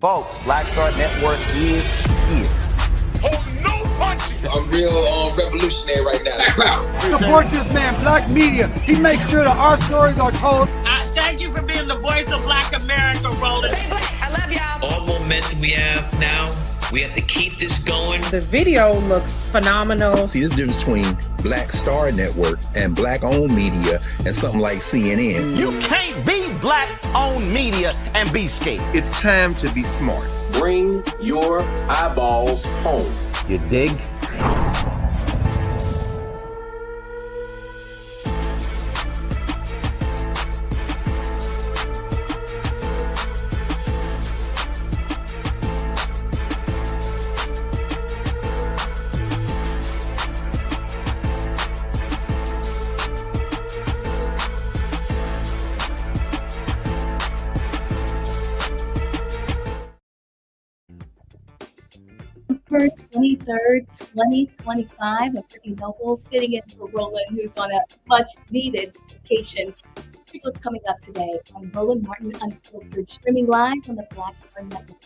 Folks, Black Star Network is here. Hold no punches. I'm real revolutionary right now. Support this man, Black Media. He makes sure that our stories are told. Thank you for being the voice of Black America, Roland. Stay black. I love y'all. All momentum we have now, we have to keep this going. The video looks phenomenal. See, this difference between Black Star Network and Black-owned media and something like CNN. You can't be Black-owned media and be scared. It's time to be smart. Bring your eyeballs home. You dig? October 23rd, 2025, I'm Brittany Noble sitting in for Roland, who's on a much-needed vacation. Here's what's coming up today on Roland Martin Unfiltered, streaming live on the Black Star Network.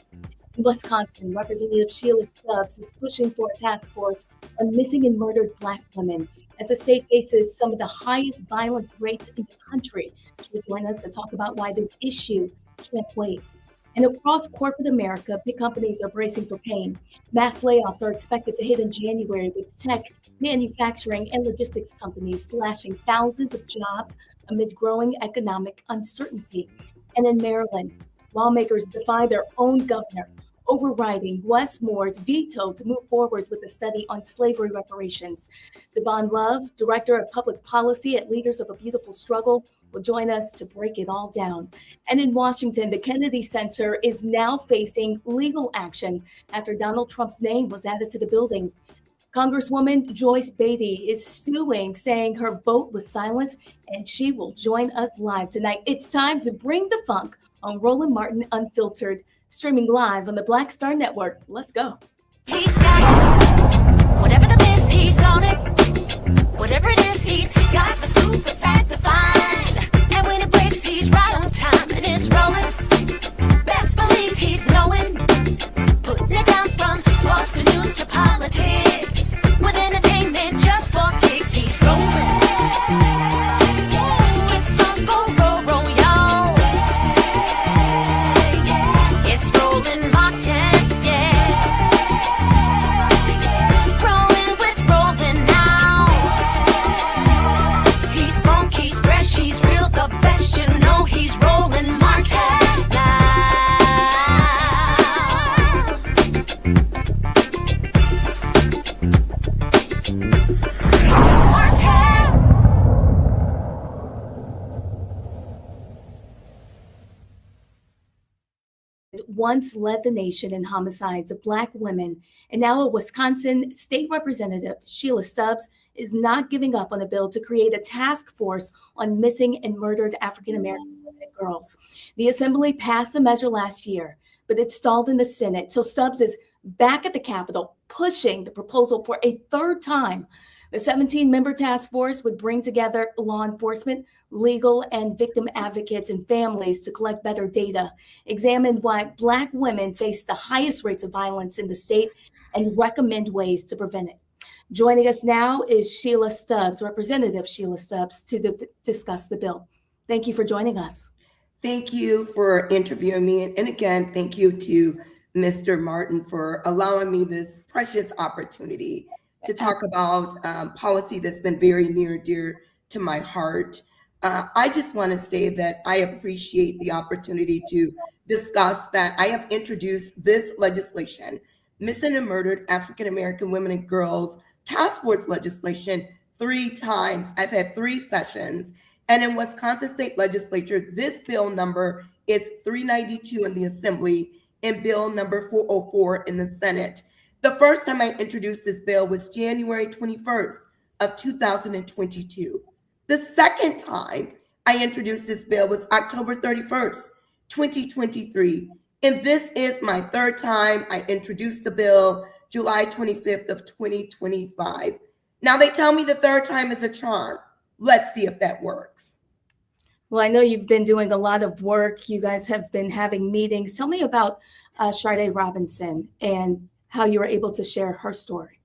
In Wisconsin, Representative Sheila Stubbs is pushing for a task force on missing and murdered Black women as the state faces some of the highest violence rates in the country. She will join us to talk about why this issue can't wait. And across corporate America, big companies are bracing for pain. Mass layoffs are expected to hit in January, with tech, manufacturing, and logistics companies slashing thousands of jobs amid growing economic uncertainty. And in Maryland, lawmakers defy their own governor, overriding Wes Moore's veto to move forward with a study on slavery reparations. Devon Love, Director of Public Policy at Leaders of a Beautiful Struggle, will join us to break it all down. And in Washington, the Kennedy Center is now facing legal action after Donald Trump's name was added to the building. Congresswoman Joyce Beatty is suing, saying her vote was silenced, and she will join us live tonight. It's time to bring the funk on Roland Martin Unfiltered, streaming live on the Black Star Network. Let's go. He's got it. Whatever the miss, he's on it. Whatever it is, he's got the scoop, the fact, the find. And when it breaks, he's right on time, and it's rolling. Best believe he's knowing. Putting it down from sports to news to politics. With entertainment just for kicks, he's rolling. It's on go, roll, roll, y'all. It's Roland Martin, yeah. Rolling with Roland now. He's funk, he's fresh, he's real, the best, you know he's Roland Martin now. Once led the nation in homicides of Black women, and now a Wisconsin state representative, Sheila Stubbs, is not giving up on a bill to create a task force on missing and murdered African American women and girls. The Assembly passed the measure last year, but it stalled in the Senate, so Stubbs is back at the Capitol pushing the proposal for a third time. The 17-member task force would bring together law enforcement, legal and victim advocates, and families to collect better data, examine why Black women face the highest rates of violence in the state, and recommend ways to prevent it. Joining us now is Sheila Stubbs, Representative Sheila Stubbs, to discuss the bill. Thank you for joining us. Thank you for interviewing me. And again, thank you to Mr. Martin for allowing me this precious opportunity to talk about policy that's been very near and dear to my heart. I just want to say that I appreciate the opportunity to discuss that I have introduced this legislation, Missing and Murdered African American Women and Girls Task Force legislation, 3 times. I've had 3 sessions. And in Wisconsin State Legislature, this bill number is 392 in the Assembly and bill number 404 in the Senate. The first time I introduced this bill was January 21st of 2022. The second time I introduced this bill was October 31st, 2023. And this is my third time I introduced the bill, July 25th of 2025. Now they tell me the third time is a charm. Let's see if that works. Well, I know you've been doing a lot of work. You guys have been having meetings. Tell me about Sharday Robinson and how you were able to share her story.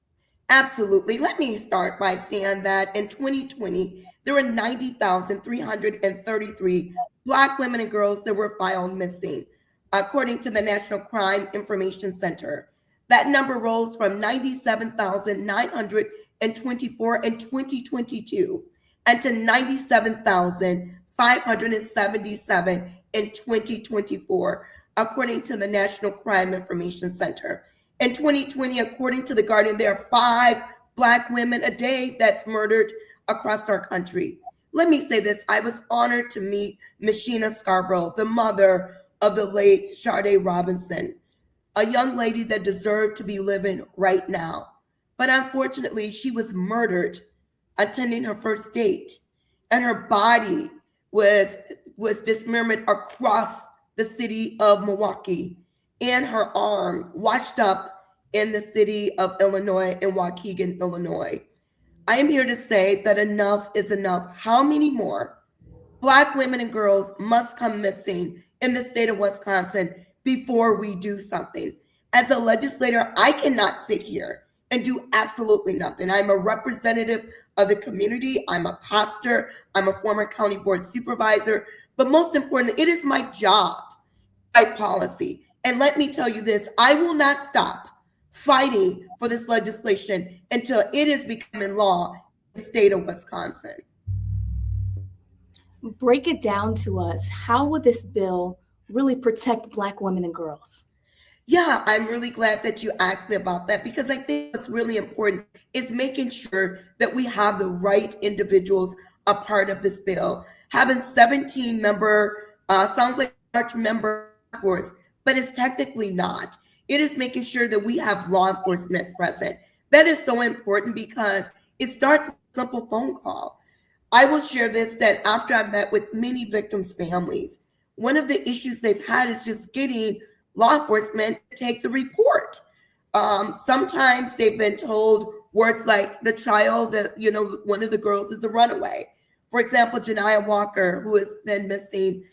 Absolutely. Let me start by saying that in 2020, there were 90,333 Black women and girls that were found missing, according to the National Crime Information Center. That number rose from 97,924 in 2022 and to 97,577 in 2024, according to the National Crime Information Center. In 2020, according to The Guardian, there are 5 Black women a day that's murdered across our country. Let me say this. I was honored to meet Machina Scarborough, the mother of the late Sharday Robinson, a young lady that deserved to be living right now. But unfortunately, she was murdered attending her first date, and her body was dismembered across the city of Milwaukee, and her arm washed up in the city of Illinois, in Waukegan, Illinois. I am here to say that enough is enough. How many more Black women and girls must come missing in the state of Wisconsin before we do something? As a legislator, I cannot sit here and do absolutely nothing. I'm a representative of the community. I'm a pastor. I'm a former county board supervisor. But most importantly, it is my job, my policy. And let me tell you this, I will not stop fighting for this legislation until it is becoming law in the state of Wisconsin. Break it down to us. How will this bill really protect Black women and girls? Yeah, I'm really glad that you asked me about that, because I think what's really important is making sure that we have the right individuals a part of this bill. Having 17 member sounds like a large member force, but it's technically not. It is making sure that we have law enforcement present. That is so important because it starts with a simple phone call. I will share this, that after I met with many victims' families, one of the issues they've had is just getting law enforcement to take the report. Sometimes they've been told words like the child, one of the girls is a runaway. For example, Janiyah Walker, who has been missing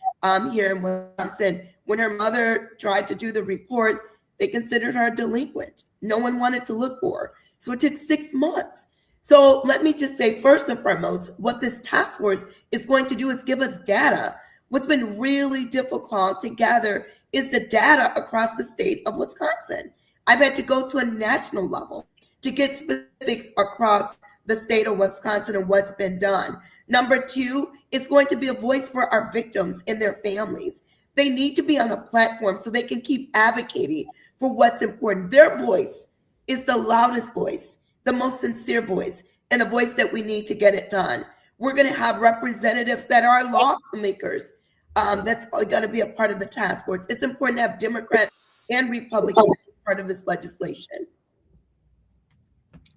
here in Wisconsin, when her mother tried to do the report, they considered her a delinquent. No one wanted to look for her. So it took 6 months. So let me just say, first and foremost, what this task force is going to do is give us data. What's been really difficult to gather is the data across the state of Wisconsin. I've had to go to a national level to get specifics across the state of Wisconsin and what's been done. Number 2, it's going to be a voice for our victims and their families. They need to be on a platform so they can keep advocating for what's important. Their voice is the loudest voice, the most sincere voice, and the voice that we need to get it done. We're going to have representatives that are lawmakers. That's going to be a part of the task force. It's important to have Democrats and Republicans part of this legislation.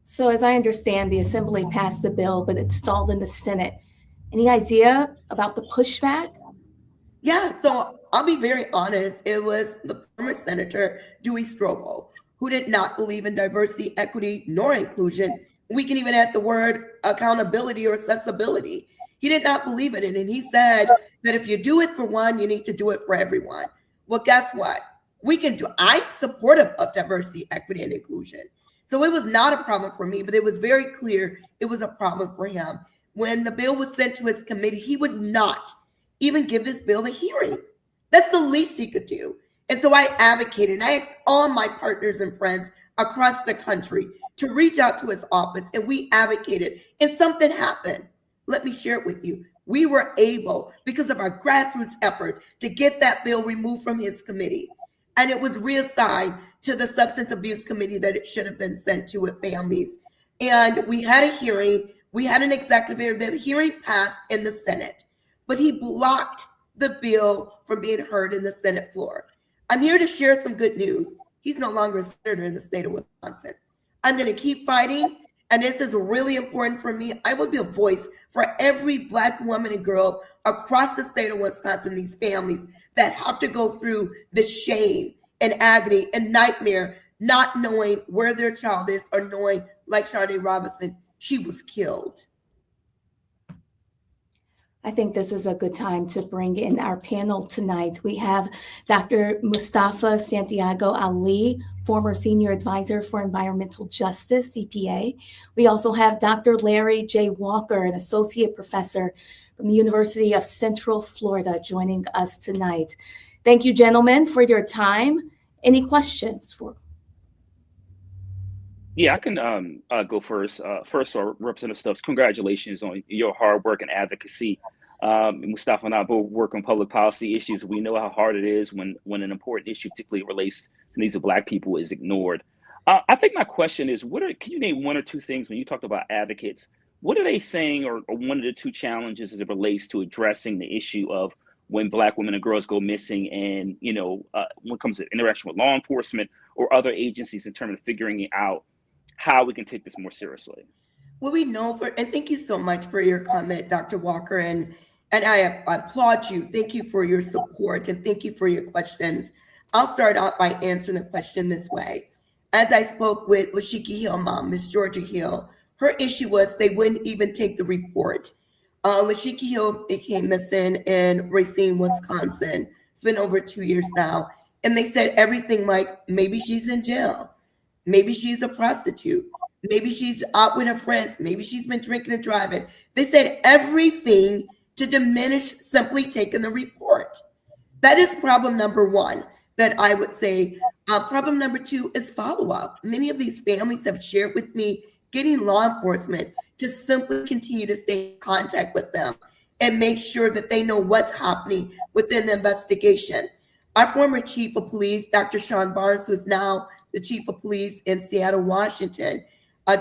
So as I understand, the Assembly passed the bill, but it stalled in the Senate. Any idea about the pushback? Yeah, so I'll be very honest. It was the former Senator Dewey Strobel, who did not believe in diversity, equity, nor inclusion. We can even add the word accountability or accessibility. He did not believe in it. And he said that if you do it for one, you need to do it for everyone. Well, guess what? I'm supportive of diversity, equity, and inclusion. So it was not a problem for me, but it was very clear it was a problem for him. When the bill was sent to his committee, he would not even give this bill a hearing. That's the least he could do. And so I advocated, and I asked all my partners and friends across the country to reach out to his office, and we advocated, and something happened. Let me share it with you. We were able, because of our grassroots effort, to get that bill removed from his committee. And it was reassigned to the Substance Abuse Committee that it should have been sent to with families. And we had a hearing. We had an executive hearing. The hearing passed in the Senate, but he blocked the bill from being heard in the Senate floor. I'm here to share some good news. He's no longer a senator in the state of Wisconsin. I'm going to keep fighting. And this is really important for me. I will be a voice for every Black woman and girl across the state of Wisconsin, these families that have to go through the shame and agony and nightmare, not knowing where their child is or knowing, like Sharday Robinson, she was killed. I think this is a good time to bring in our panel tonight. We have Dr. Mustafa Santiago Ali, former Senior Advisor for Environmental Justice, CPA. We also have Dr. Larry J. Walker, an Associate Professor from the University of Central Florida, joining us tonight. Thank you, gentlemen, for your time. Any questions for? Yeah, I can go first. First of all, Representative Stubbs, congratulations on your hard work and advocacy. Mustafa and I both work on public policy issues. We know how hard it is when an important issue, particularly relates to the needs of Black people, is ignored. I think my question is, can you name one or two things when you talked about advocates? What are they saying, or one of the two challenges as it relates to addressing the issue of when Black women and girls go missing, and when it comes to interaction with law enforcement or other agencies in terms of figuring out how we can take this more seriously? Well, we know and thank you so much for your comment, Dr. Walker, and I applaud you. Thank you for your support and thank you for your questions. I'll start out by answering the question this way. As I spoke with Lashika Hill mom, Miss Georgia Hill, her issue was they wouldn't even take the report. Lashika Hill became missing in Racine, Wisconsin. It's been over 2 years now. And they said everything like, maybe she's in jail. Maybe she's a prostitute. Maybe she's out with her friends. Maybe she's been drinking and driving. They said everything to diminish simply taking the report. That is problem number one that I would say. Problem number two is follow-up. Many of these families have shared with me getting law enforcement to simply continue to stay in contact with them and make sure that they know what's happening within the investigation. Our former chief of police, Dr. Sean Barnes, who is now the chief of police in Seattle, Washington,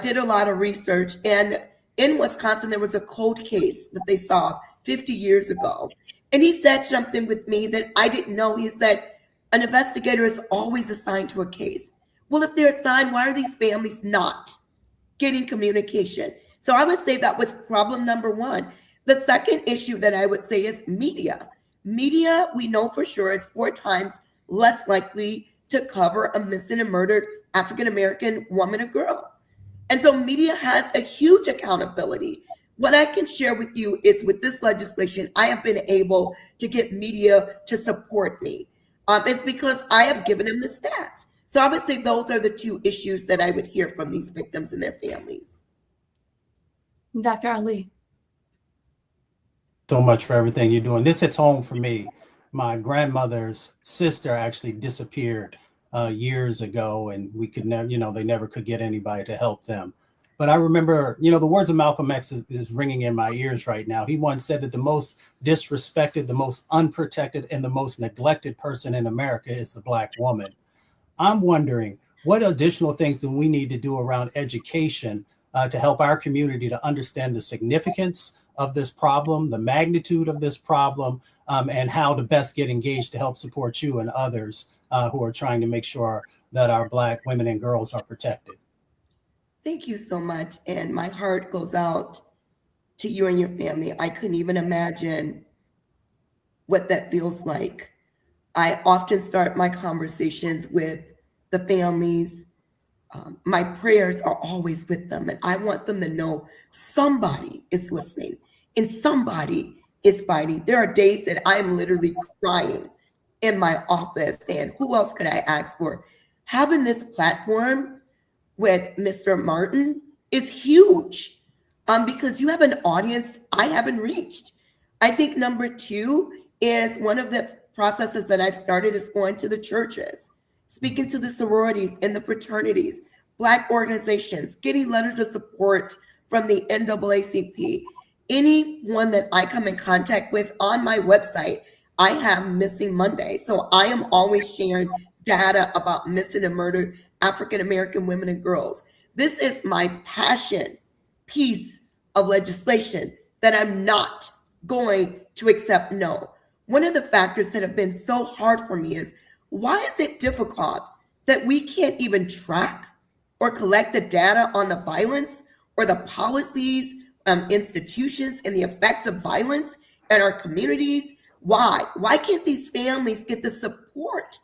did a lot of research. And in Wisconsin, there was a cold case that they solved 50 years ago. And he said something with me that I didn't know. He said, an investigator is always assigned to a case. Well, if they're assigned, why are these families not getting communication? So I would say that was problem number one. The second issue that I would say is media. Media, we know for sure, is 4 times less likely to cover a missing and murdered African-American woman or girl. And so media has a huge accountability. What I can share with you is with this legislation, I have been able to get media to support me. It's because I have given them the stats. So I would say those are the two issues that I would hear from these victims and their families. Dr. Ali. So much for everything you're doing. This hits home for me. My grandmother's sister actually disappeared years ago, and we could never, they never could get anybody to help them. But I remember, the words of Malcolm X is ringing in my ears right now. He once said that the most disrespected, the most unprotected, and the most neglected person in America is the Black woman. I'm wondering, what additional things do we need to do around education to help our community to understand the significance of this problem, the magnitude of this problem, and how to best get engaged to help support you and others who are trying to make sure that our Black women and girls are protected? Thank you so much. And my heart goes out to you and your family. I couldn't even imagine what that feels like. I often start my conversations with the families. My prayers are always with them, and I want them to know somebody is listening and somebody is fighting. There are days that I am literally crying in my office, and who else could I ask for? Having this platform with Mr. Martin is huge because you have an audience I haven't reached. I think number two is one of the processes that I've started is going to the churches, speaking to the sororities and the fraternities, Black organizations, getting letters of support from the NAACP. Anyone that I come in contact with on my website, I have Missing Monday. So I am always sharing data about missing and murdered African-American women and girls. This is my passion piece of legislation that I'm not going to accept no. One of the factors that have been so hard for me is, why is it difficult that we can't even track or collect the data on the violence or the policies, institutions, and the effects of violence in our communities? Why? Why can't these families get the support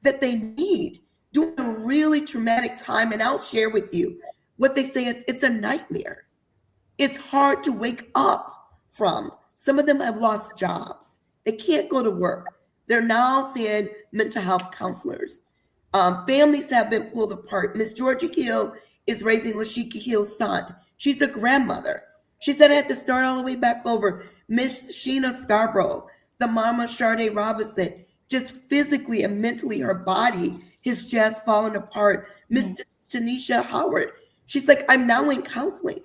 that they need during a really traumatic time? And I'll share with you what they say. It's a nightmare. It's hard to wake up from Some of them have lost jobs. They can't go to work. They're now seeing mental health counselors. Families have been pulled apart. Miss Georgia Hill is raising Lashika Hill's son. She's a grandmother. She said I had to start all the way back over. Miss Sheena Scarborough, the mama Sharday Robinson, just physically and mentally, her body is just falling apart. Miss Tanisha Howard, she's like, I'm now in counseling.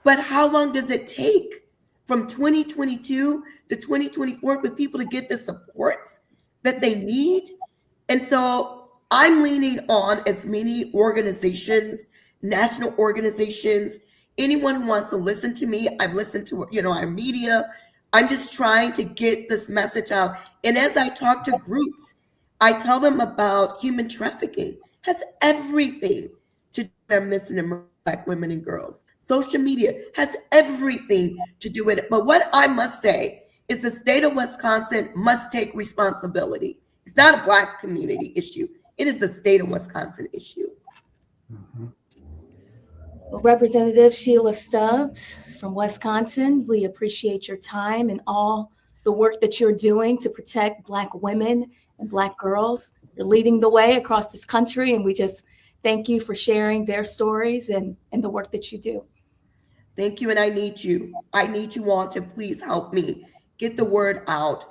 But how long does it take from 2022 to 2024 for people to get the supports that they need? And so I'm leaning on as many organizations, national organizations, anyone who wants to listen to me. I've listened to, our media. I'm just trying to get this message out. And as I talk to groups, I tell them about human trafficking. Has everything to do with missing Black women and girls. Social media has everything to do with it. But what I must say is the state of Wisconsin must take responsibility. It's not a Black community issue. It is the state of Wisconsin issue. Mm-hmm. Well, Representative Sheila Stubbs from Wisconsin, we appreciate your time and all the work that you're doing to protect Black women and Black girls. You're leading the way across this country, and we just thank you for sharing their stories and the work that you do. Thank you, and I need you. I need you all to please help me get the word out.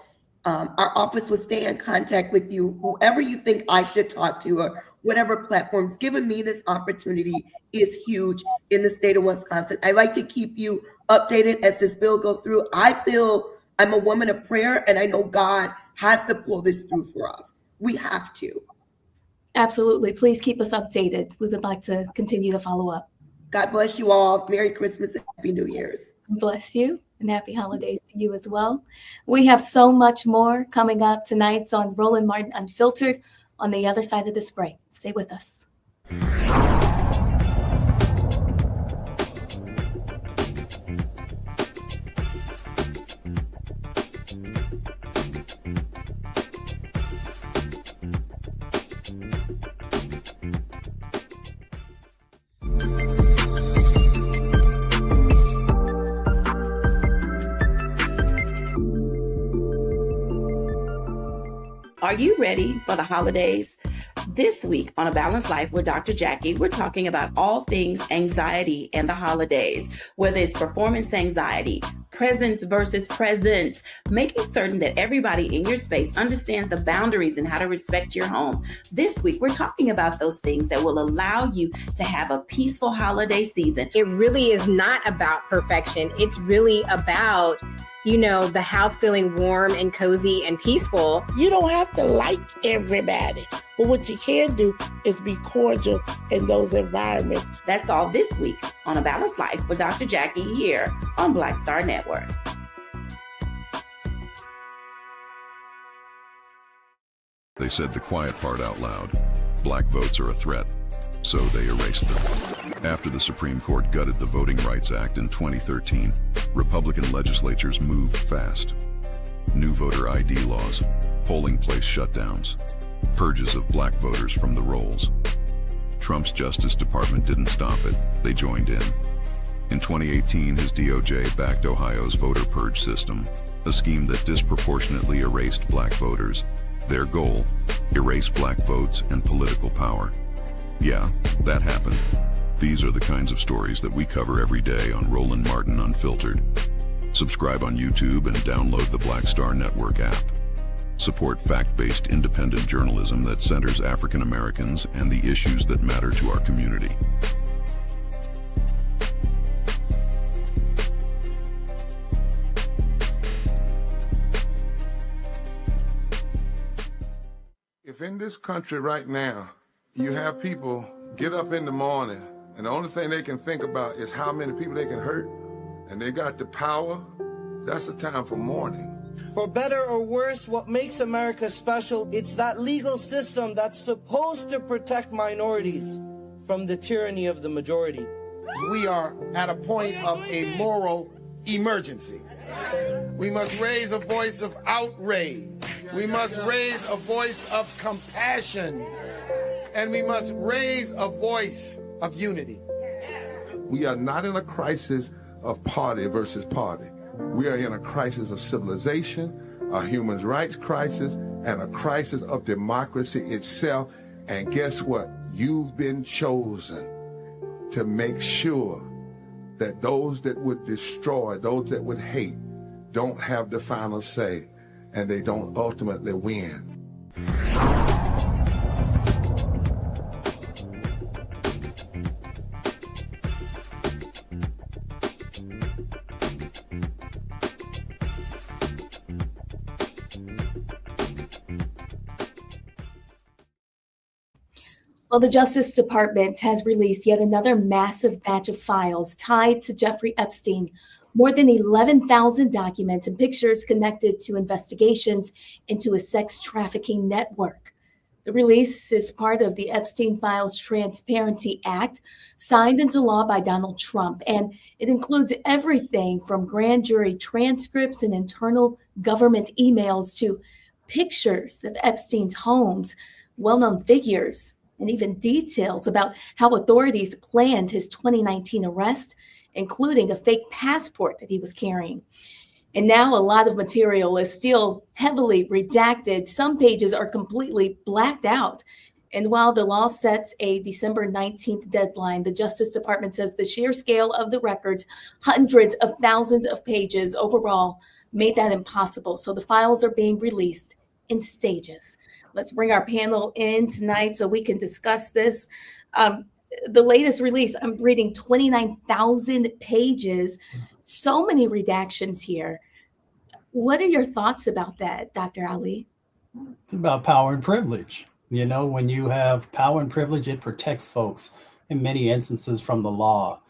Our office will stay in contact with you, whoever you think I should talk to or whatever platforms. Giving me this opportunity is huge in the state of Wisconsin. I like to keep you updated as this bill goes through. I feel I'm a woman of prayer, and I know God has to pull this through for us. We have to. Absolutely. Please keep us updated. We would like to continue to follow up. God bless you all. Merry Christmas and Happy New Year's. Bless you and happy holidays to you as well. We have so much more coming up tonight on Roland Martin Unfiltered on the other side of this break. Stay with us. Are you ready for the holidays? This week on A Balanced Life with Dr. Jackie, we're talking about all things anxiety and the holidays, whether it's performance anxiety, presence versus presence, making certain that everybody in your space understands the boundaries and how to respect your home. This week, we're talking about those things that will allow you to have a peaceful holiday season. It really is not about perfection. It's really about the house feeling warm and cozy and peaceful. You don't have to like everybody, but what you can do is be cordial in those environments. That's all this week on A Balanced Life with Dr. Jackie here on Black Star Network. They said the quiet part out loud. Black votes are a threat, so they erased them. After the Supreme Court gutted the Voting Rights Act in 2013, Republican legislatures moved fast. New voter ID laws, polling place shutdowns, purges of Black voters from the rolls. Trump's Justice Department didn't stop it, they joined in. In 2018, his DOJ backed Ohio's voter purge system, a scheme that disproportionately erased Black voters. Their goal, erase Black votes and political power. Yeah, that happened. These are the kinds of stories that we cover every day on Roland Martin Unfiltered. Subscribe on YouTube and download the Black Star Network app. Support fact-based independent journalism that centers African Americans and the issues that matter to our community. If in this country right now, you have people get up in the morning and the only thing they can think about is how many people they can hurt, and they got the power, that's the time for mourning. For better or worse, what makes America special, it's that legal system that's supposed to protect minorities from the tyranny of the majority. We are at a point of a moral emergency. We must raise a voice of outrage. We must raise a voice of compassion. And we must raise a voice of unity. We are not in a crisis of party versus party. We are in a crisis of civilization, a human rights crisis, and a crisis of democracy itself. And guess what? You've been chosen to make sure that those that would destroy, those that would hate, don't have the final say, and they don't ultimately win. Well, the Justice Department has released yet another massive batch of files tied to Jeffrey Epstein, more than 11,000 documents and pictures connected to investigations into a sex trafficking network. The release is part of the Epstein Files Transparency Act, signed into law by Donald Trump, and it includes everything from grand jury transcripts and internal government emails to pictures of Epstein's homes, well-known figures, and even details about how authorities planned his 2019 arrest, including a fake passport that he was carrying. And now a lot of material is still heavily redacted. Some pages are completely blacked out. And while the law sets a December 19th deadline, the Justice Department says the sheer scale of the records, hundreds of thousands of pages overall, made that impossible. So the files are being released in stages. Let's bring our panel in tonight so we can discuss this. The latest release, I'm reading 29,000 pages, so many redactions here. What are your thoughts about that, Dr. Ali? It's about power and privilege. You know, when you have power and privilege, it protects folks in many instances from the law,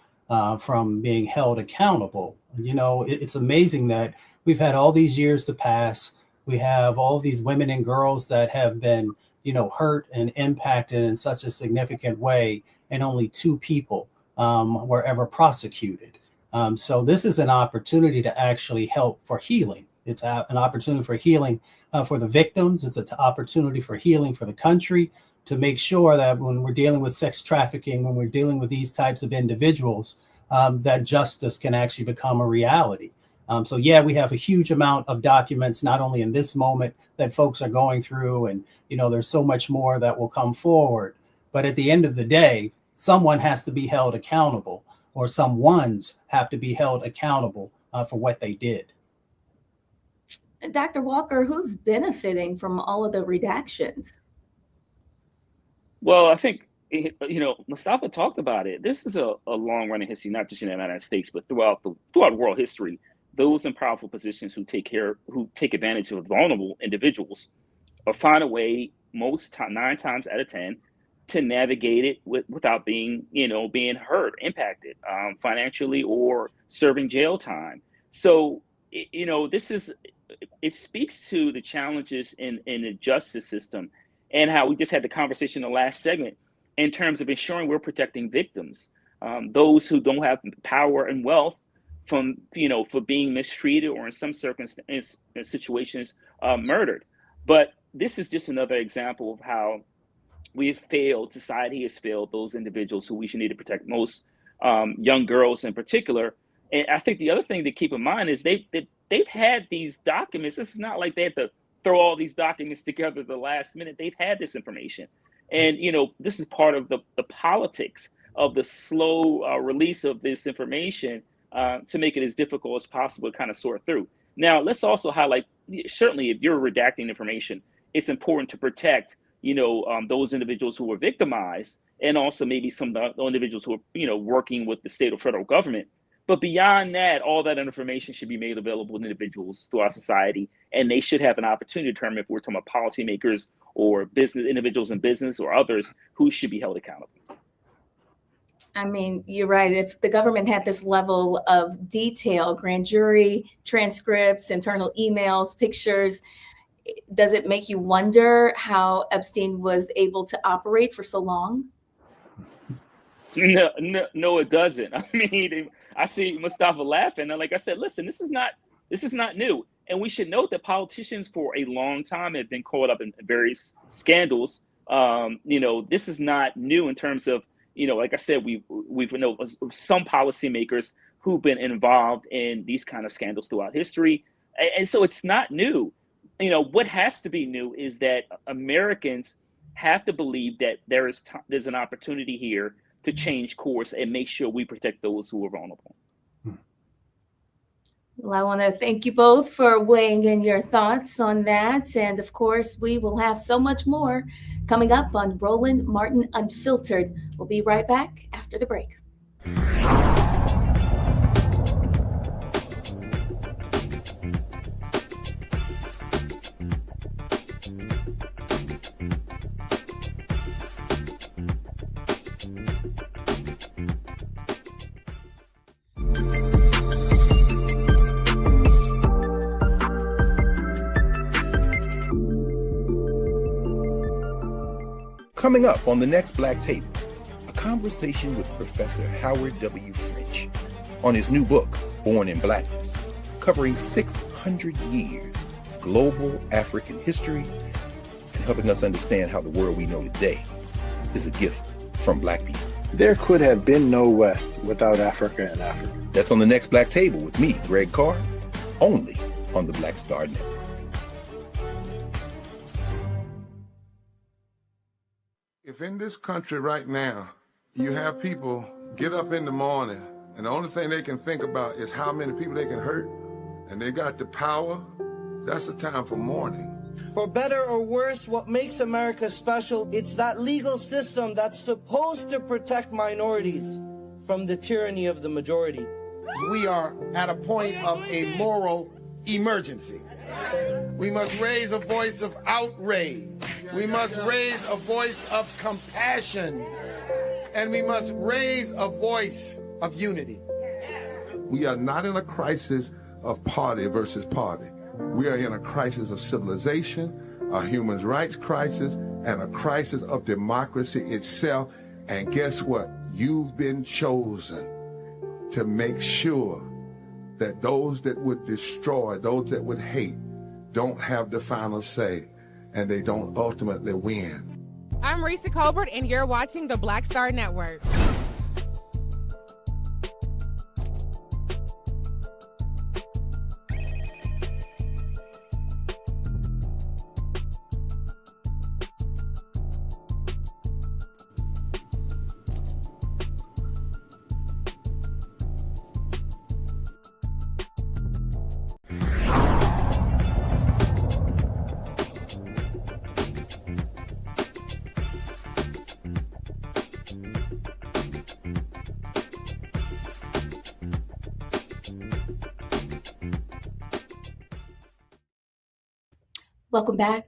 from being held accountable. You know, it's amazing that we've had all these years to pass. We have all these women and girls that have been, you know, hurt and impacted in such a significant way, and only 2 people were ever prosecuted. So this is an opportunity to actually help for healing. It's an opportunity for healing for the victims. It's an opportunity for healing for the country, to make sure that when we're dealing with sex trafficking, when we're dealing with these types of individuals, that justice can actually become a reality. So yeah, we have a huge amount of documents, not only in this moment that folks are going through, and, you know, there's so much more that will come forward. But at the end of the day, someone has to be held accountable, or some ones have to be held accountable for what they did. Dr. Walker, who's benefiting from all of the redactions? Well, I think, you know, Mustafa talked about it. This is a long-running history, not just in the United States, but throughout world history. Those in powerful positions who take advantage of vulnerable individuals, or find a way, 9 times out of 10, to navigate it without being hurt, impacted financially, or serving jail time. So, you know, it speaks to the challenges in the justice system, and how we just had the conversation in the last segment in terms of ensuring we're protecting victims, those who don't have power and wealth, from, you know, for being mistreated, or in some circumstances, situations, murdered. But this is just another example of how we've failed, society has failed those individuals who we should need to protect most, young girls in particular. And I think the other thing to keep in mind is they've had these documents. This is not like they had to throw all these documents together at the last minute. They've had this information. And, you know, this is part of the politics of the slow release of this information, to make it as difficult as possible to kind of sort through. Now, let's also highlight, certainly if you're redacting information, it's important to protect, you know, those individuals who were victimized, and also maybe some of the individuals who are, you know, working with the state or federal government. But beyond that, all that information should be made available to individuals throughout society, and they should have an opportunity to determine, if we're talking about policymakers or business individuals in business or others, who should be held accountable. I mean, you're right. If the government had this level of detail, grand jury transcripts, internal emails, pictures, does it make you wonder how Epstein was able to operate for so long? No, it doesn't. I mean, I see Mustafa laughing. And like I said, listen, this is not new. And we should note that politicians for a long time have been caught up in various scandals. You know, this is not new in terms of, you know, like I said, we've know some policymakers who've been involved in these kind of scandals throughout history. And so it's not new. What has to be new is that Americans have to believe that there's an opportunity here to change course and make sure we protect those who are vulnerable. Well, I want to thank you both for weighing in your thoughts on that. And of course, we will have so much more coming up on Roland Martin Unfiltered. We'll be right back after the break. Coming up on the next Black Table, a conversation with Professor Howard W. French on his new book, Born in Blackness, covering 600 years of global African history and helping us understand how the world we know today is a gift from Black people. There could have been no West without Africa and Africa. That's on the next Black Table with me, Greg Carr, only on the Black Star Network. If in this country right now, you have people get up in the morning and the only thing they can think about is how many people they can hurt, and they got the power, that's the time for mourning. For better or worse, what makes America special, it's that legal system that's supposed to protect minorities from the tyranny of the majority. We are at a point of a moral emergency. We must raise a voice of outrage. We must raise a voice of compassion. And we must raise a voice of unity. We are not in a crisis of party versus party. We are in a crisis of civilization, a human rights crisis, and a crisis of democracy itself. And guess what? You've been chosen to make sure that those that would destroy, those that would hate, don't have the final say, and they don't ultimately win. I'm Risa Colbert, and you're watching the Black Star Network. Welcome back.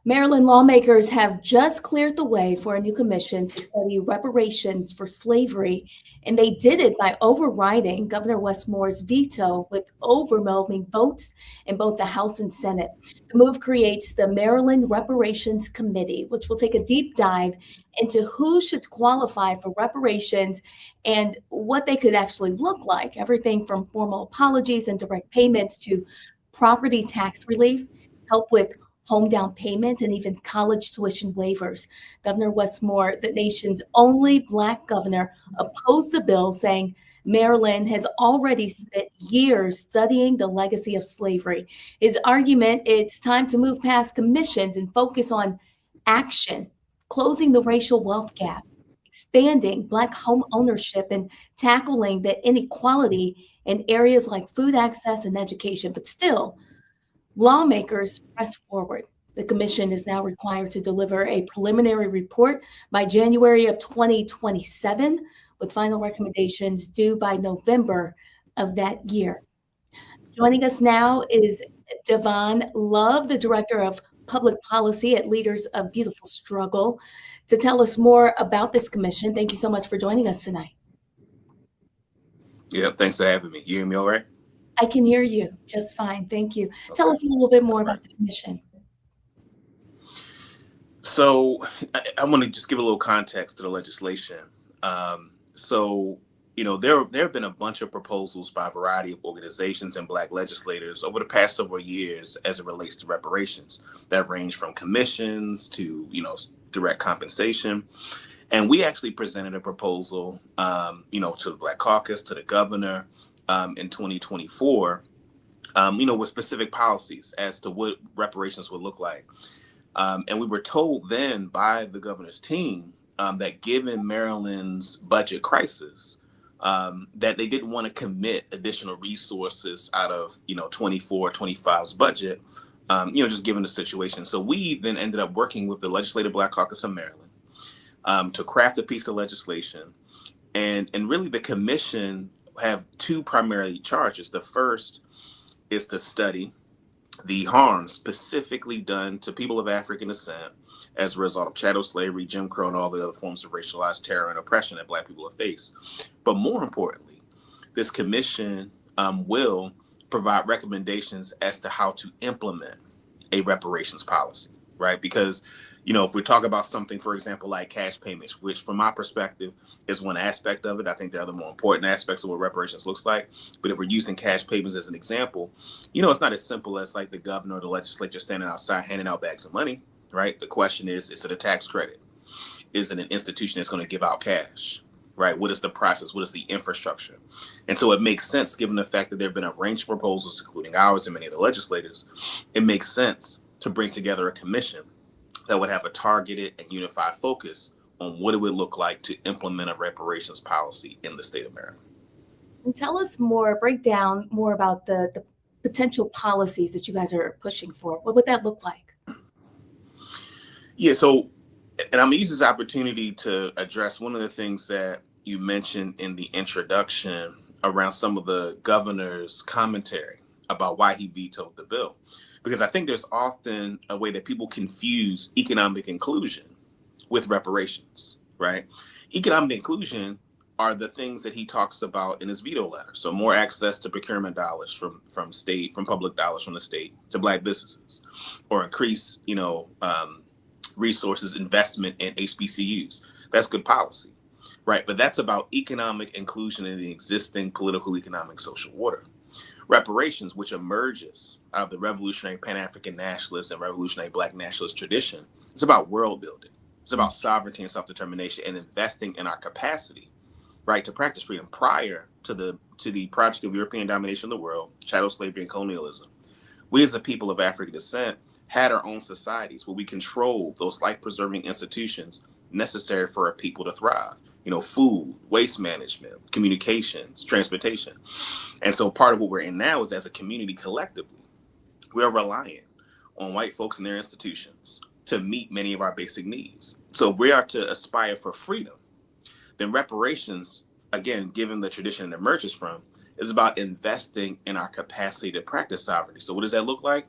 Maryland lawmakers have just cleared the way for a new commission to study reparations for slavery, and they did it by overriding Governor Wes Moore's veto with overwhelming votes in both the House and Senate. The move creates the Maryland Reparations Committee, which will take a deep dive into who should qualify for reparations and what they could actually look like, everything from formal apologies and direct payments to property tax relief, help with home down payment, and even college tuition waivers. Governor Wes Moore, the nation's only Black governor, opposed the bill, saying Maryland has already spent years studying the legacy of slavery. His argument, it's time to move past commissions and focus on action, closing the racial wealth gap, expanding Black home ownership, and tackling the inequality in areas like food access and education. But still, lawmakers press forward. The commission is now required to deliver a preliminary report by January of 2027, with final recommendations due by November of that year. Joining us now is Devon Love, the Director of Public Policy at Leaders of Beautiful Struggle, to tell us more about this commission. Thank you so much for joining us tonight. Yeah, thanks for having me. You hear me all right? I can hear you just fine. Thank you. Tell us a little bit more about the commission. So I want to just give a little context to the legislation. There have been a bunch of proposals by a variety of organizations and Black legislators over the past several years as it relates to reparations that range from commissions to, direct compensation. And we actually presented a proposal, to the Black Caucus, to the governor in 2024, with specific policies as to what reparations would look like. And we were told then by the governor's team that given Maryland's budget crisis, that they didn't want to commit additional resources out of, 24-25's budget, just given the situation. So we then ended up working with the Legislative Black Caucus of Maryland to craft a piece of legislation. And really the commission have two primary charges. The first is to study the harm specifically done to people of African descent as a result of chattel slavery, Jim Crow, and all the other forms of racialized terror and oppression that Black people have faced. But more importantly, this commission will provide recommendations as to how to implement a reparations policy, right? Because, if we talk about something, for example, like cash payments, which from my perspective is one aspect of it, I think there are the more important aspects of what reparations looks like. But if we're using cash payments as an example, it's not as simple as like the governor or the legislature standing outside handing out bags of money, right? The question is it a tax credit? Is it an institution that's going to give out cash, right? What is the process? What is the infrastructure? And so it makes sense, given the fact that there have been a range of proposals, including ours and many of the legislators, it makes sense to bring together a commission that would have a targeted and unified focus on what it would look like to implement a reparations policy in the state of Maryland. And tell us more, break down more about the potential policies that you guys are pushing for. What would that look like? Yeah, so, and I'm going to use this opportunity to address one of the things that you mentioned in the introduction around some of the governor's commentary about why he vetoed the bill. Because I think there's often a way that people confuse economic inclusion with reparations, right? Economic inclusion are the things that he talks about in his veto letter. So more access to procurement dollars from public dollars from the state to Black businesses, or increase, resources, investment in HBCUs. That's good policy, right? But that's about economic inclusion in the existing political, economic, social order. Reparations, which emerges out of the revolutionary Pan-African nationalist and revolutionary Black nationalist tradition, it's about world building. It's about sovereignty and self-determination and investing in our capacity, right, to practice freedom. Prior to the project of European domination of the world, chattel slavery and colonialism, we as a people of African descent had our own societies where we controlled those life-preserving institutions necessary for a people to thrive. Food, waste management, communications, transportation. And so part of what we're in now is, as a community collectively, we're reliant on white folks and their institutions to meet many of our basic needs. So if we are to aspire for freedom, then reparations, again, given the tradition it emerges from, is about investing in our capacity to practice sovereignty. So what does that look like?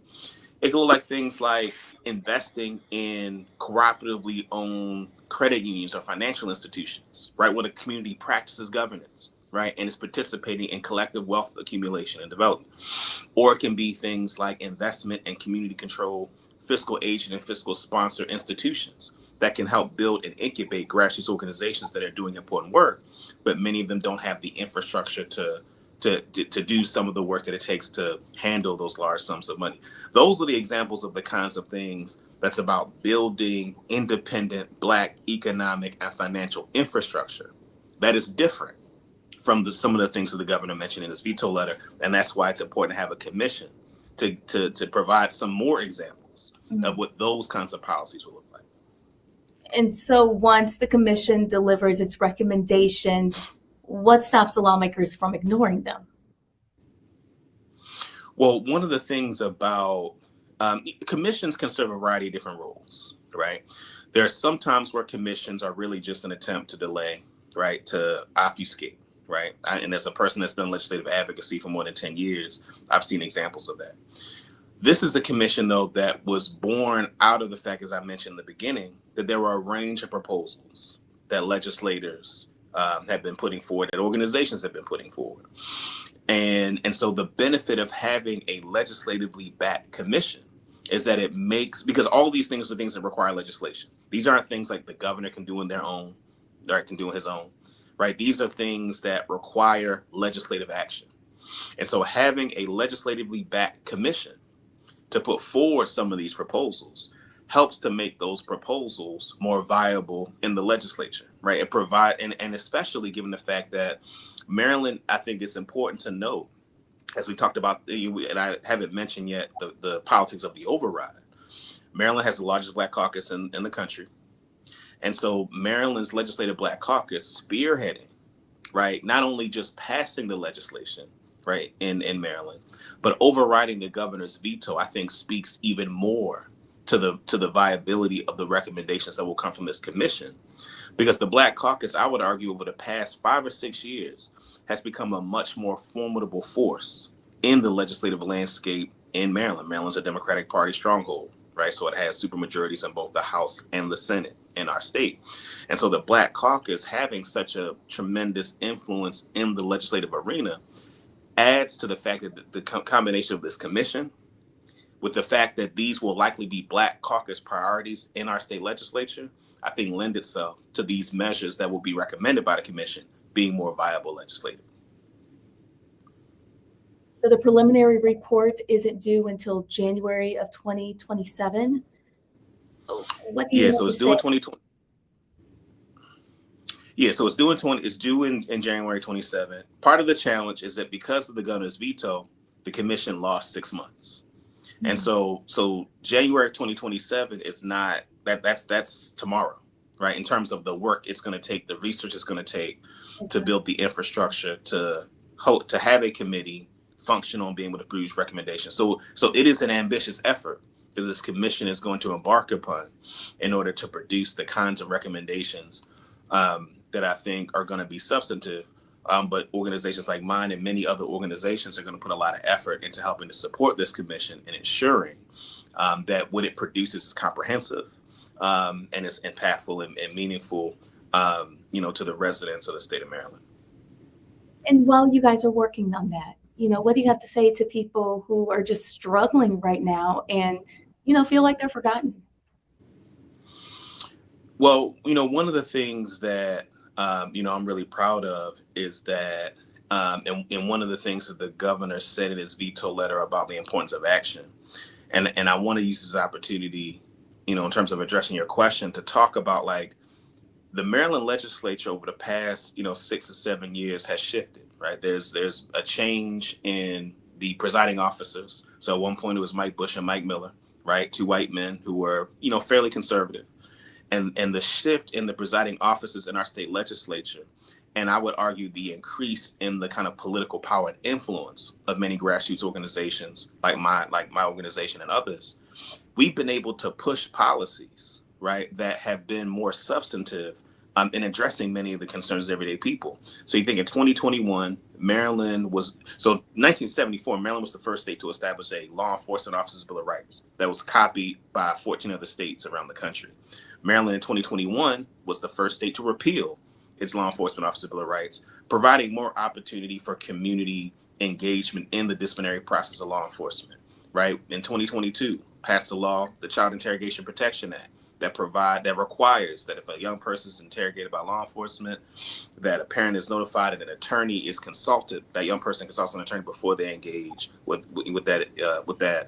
It can look like things like investing in cooperatively owned credit unions or financial institutions, right, where the community practices governance, right, and is participating in collective wealth accumulation and development. Or it can be things like investment in community control, fiscal agent and fiscal sponsor institutions that can help build and incubate grassroots organizations that are doing important work, but many of them don't have the infrastructure to do some of the work that it takes to handle those large sums of money. Those are the examples of the kinds of things that's about building independent Black economic and financial infrastructure that is different from some of the things that the governor mentioned in his veto letter. And that's why it's important to have a commission to provide some more examples of what those kinds of policies will look like. And so once the commission delivers its recommendations, what stops the lawmakers from ignoring them? Well, one of the things about commissions can serve a variety of different roles, right? There are some times where commissions are really just an attempt to delay, right, to obfuscate, right? And as a person that's done legislative advocacy for more than 10 years, I've seen examples of that. This is a commission, though, that was born out of the fact, as I mentioned in the beginning, that there were a range of proposals that legislators have been putting forward, that organizations have been putting forward. And so the benefit of having a legislatively backed commission is that it makes, because all of these things are things that require legislation. These aren't things like the governor can do on their own, or can do on his own, right? These are things that require legislative action. And so having a legislatively backed commission to put forward some of these proposals helps to make those proposals more viable in the legislature, right? It provide, and especially given the fact that Maryland, I think it's important to note, as we talked about, and I haven't mentioned yet, the politics of the override. Maryland has the largest Black caucus in the country. And so Maryland's legislative Black caucus spearheading, right, not only just passing the legislation, right, in Maryland, but overriding the governor's veto, I think speaks even more to the viability of the recommendations that will come from this commission. Because the Black caucus, I would argue, over the past 5 or 6 years, has become a much more formidable force in the legislative landscape in Maryland. Maryland's a Democratic Party stronghold, right? So it has supermajorities in both the House and the Senate in our state. And so the Black caucus having such a tremendous influence in the legislative arena adds to the fact that the combination of this commission, with the fact that these will likely be Black caucus priorities in our state legislature, I think lend itself to these measures that will be recommended by the commission being more viable legislatively. So the preliminary report isn't due until January of 2027. What do you so it's due in 2020. Yeah, so it's due in January 27. Part of the challenge is that because of the governor's veto, the commission lost 6 months. And so January 2027 is not that's tomorrow, right? In terms of the work it's going to take, the research it's going to take to build the infrastructure to have a committee function on being able to produce recommendations. So it is an ambitious effort that this commission is going to embark upon in order to produce the kinds of recommendations that I think are going to be substantive. But organizations like mine and many other organizations are going to put a lot of effort into helping to support this commission and ensuring that what it produces is comprehensive and is impactful and meaningful, to the residents of the state of Maryland. And while you guys are working on that, what do you have to say to people who are just struggling right now and, feel like they're forgotten? Well, one of the things that I'm really proud of is that, and one of the things that the governor said in his veto letter about the importance of action, and I want to use this opportunity, in terms of addressing your question, to talk about like the Maryland legislature over the past, 6 or 7 years has shifted, right? There's a change in the presiding officers. So at one point it was Mike Bush and Mike Miller, right? 2 white men who were, fairly conservative. And the shift in the presiding officers in our state legislature, and I would argue the increase in the kind of political power and influence of many grassroots organizations like my organization and others, we've been able to push policies, right, that have been more substantive in addressing many of the concerns of everyday people. So you think in 2021, 1974, Maryland was the first state to establish a law enforcement officers' Bill of Rights that was copied by 14 other states around the country. Maryland in 2021 was the first state to repeal its law enforcement officer Bill of Rights, providing more opportunity for community engagement in the disciplinary process of law enforcement, right? In 2022, passed the law, the Child Interrogation Protection Act, that requires that if a young person is interrogated by law enforcement, that a parent is notified and an attorney is consulted. That young person consults an attorney before they engage with that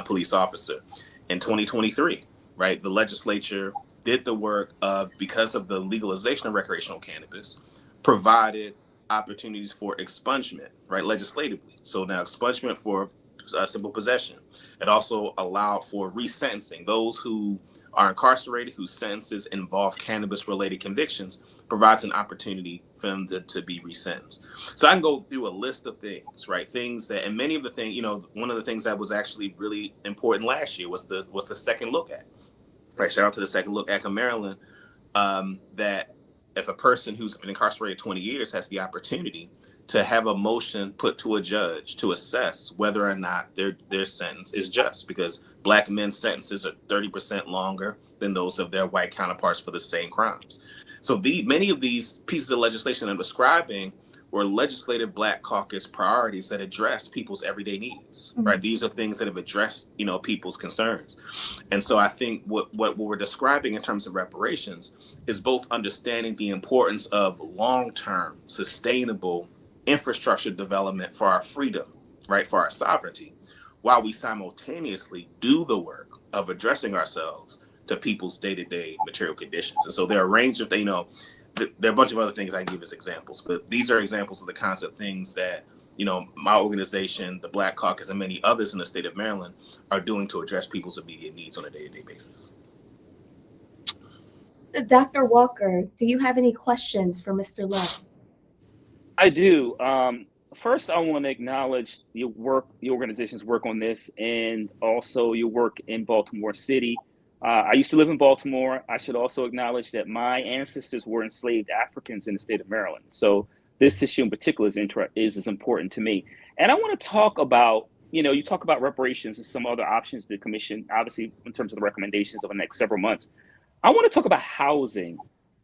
police officer. In 2023, right, the legislature did the work of, because of the legalization of recreational cannabis, provided opportunities for expungement, right, legislatively. So now expungement for simple possession. It also allowed for resentencing. Those who are incarcerated, whose sentences involve cannabis-related convictions, provides an opportunity for them to be resentenced. So I can go through a list of things, right? Things that, and many of the things, one of the things that was actually really important last year was the Second Look Act. Right, shout out to the Second Look Act of Maryland, that if a person who's been incarcerated 20 years has the opportunity to have a motion put to a judge to assess whether or not their sentence is just, because Black men's sentences are 30% longer than those of their white counterparts for the same crimes. So many of these pieces of legislation I'm describing were legislative Black caucus priorities that address people's everyday needs, right? These are things that have addressed, people's concerns. And so I think what we're describing in terms of reparations is both understanding the importance of long-term, sustainable infrastructure development for our freedom, right, for our sovereignty, while we simultaneously do the work of addressing ourselves to people's day-to-day material conditions. And so there are a range of, there are a bunch of other things I can give as examples, but these are examples of the kinds of things that, my organization, the Black Caucus, and many others in the state of Maryland are doing to address people's immediate needs on a day-to-day basis. Dr. Walker, do you have any questions for Mr. Love? I do. First, I want to acknowledge your organization's work on this, and also your work in Baltimore City. I used to live in Baltimore. I should also acknowledge that my ancestors were enslaved Africans in the state of Maryland. So this issue in particular is important to me. And I want to talk about, you talk about reparations and some other options the commission, obviously in terms of the recommendations over the next several months. I want to talk about housing,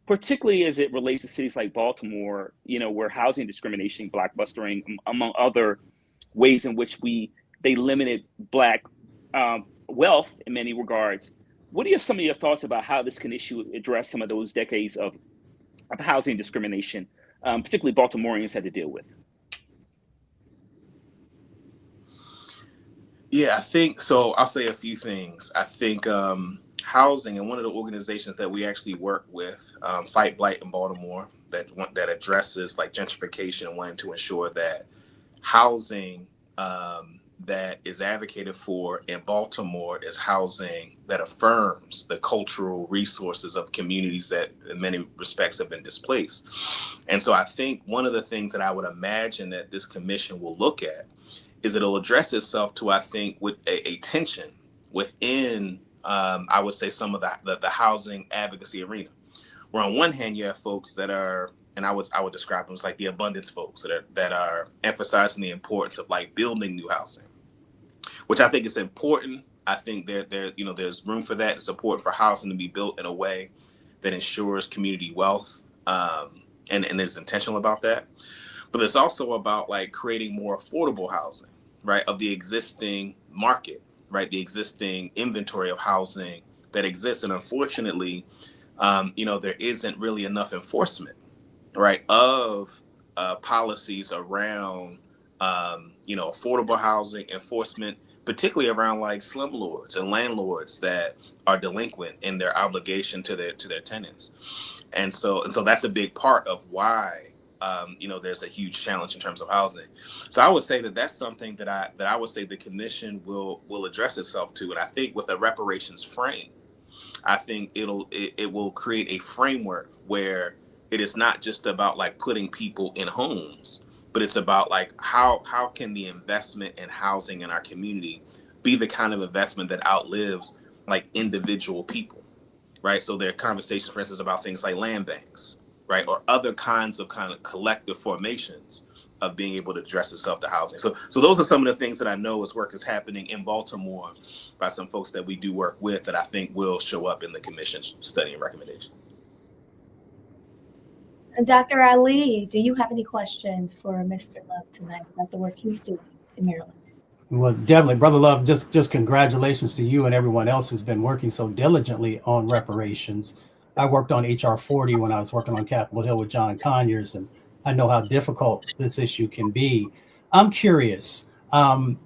particularly as it relates to cities like Baltimore, where housing discrimination, blockbustering, among other ways in which they limited Black wealth in many regards. What are some of your thoughts about how this can address some of those decades of housing discrimination, particularly Baltimoreans had to deal with? Yeah, I think so. I'll say a few things. I think housing, and one of the organizations that we actually work with, Fight Blight in Baltimore, that addresses like gentrification and wanting to ensure that housing that is advocated for in Baltimore is housing that affirms the cultural resources of communities that in many respects have been displaced. And so I think one of the things that I would imagine that this commission will look at is it'll address itself to, I think, with a tension within, I would say, some of the housing advocacy arena, where on one hand you have folks that are, and I would describe them as like the abundance folks that are emphasizing the importance of like building new housing, which I think is important. I think there's room for that and support for housing to be built in a way that ensures community wealth, and is intentional about that. But it's also about like creating more affordable housing, right, of the existing market, right, the existing inventory of housing that exists. And unfortunately, there isn't really enough enforcement, right, of policies around, affordable housing enforcement, particularly around like slumlords and landlords that are delinquent in their obligation to their tenants. And so that's a big part of why there's a huge challenge in terms of housing. So I would say that that's something that I would say the commission will address itself to. And I think with a reparations frame, I think it will create a framework where it is not just about like putting people in homes, but it's about like how can the investment in housing in our community be the kind of investment that outlives like individual people, right? So there are conversations, for instance, about things like land banks, right, or other kinds of kind of collective formations of being able to address itself to housing. So those are some of the things that I know as work is happening in Baltimore by some folks that we do work with that I think will show up in the commission's study and recommendation. And Dr. Ali, do you have any questions for Mr. Love tonight about the work he's doing in Maryland? Well, definitely, Brother Love, just congratulations to you and everyone else who's been working so diligently on reparations. I worked on HR 40 when I was working on Capitol Hill with John Conyers, and I know how difficult this issue can be. I'm curious, some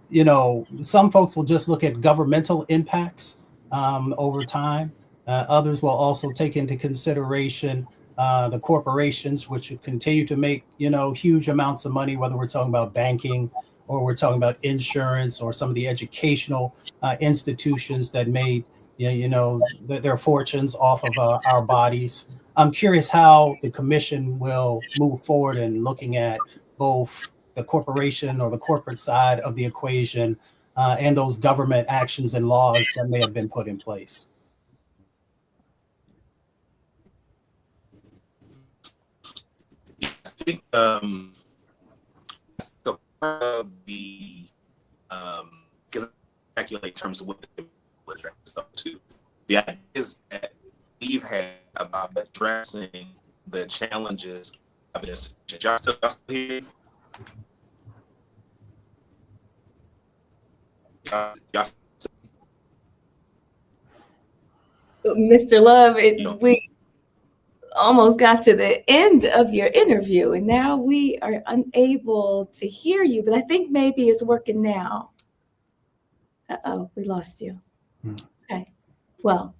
folks will just look at governmental impacts over time. Others will also take into consideration the corporations, which continue to make, huge amounts of money, whether we're talking about banking or we're talking about insurance or some of the educational institutions that made, their fortunes off of our bodies. I'm curious how the commission will move forward in looking at both the corporation or the corporate side of the equation and those government actions and laws that may have been put in place. I think part of the because I speculate in terms of what the stuff too. The idea is that we've had about addressing the challenges of this. Y'all still here? Mr. Love, we almost got to the end of your interview, and now we are unable to hear you, but I think maybe it's working now. Uh-oh, we lost you. Okay. Well,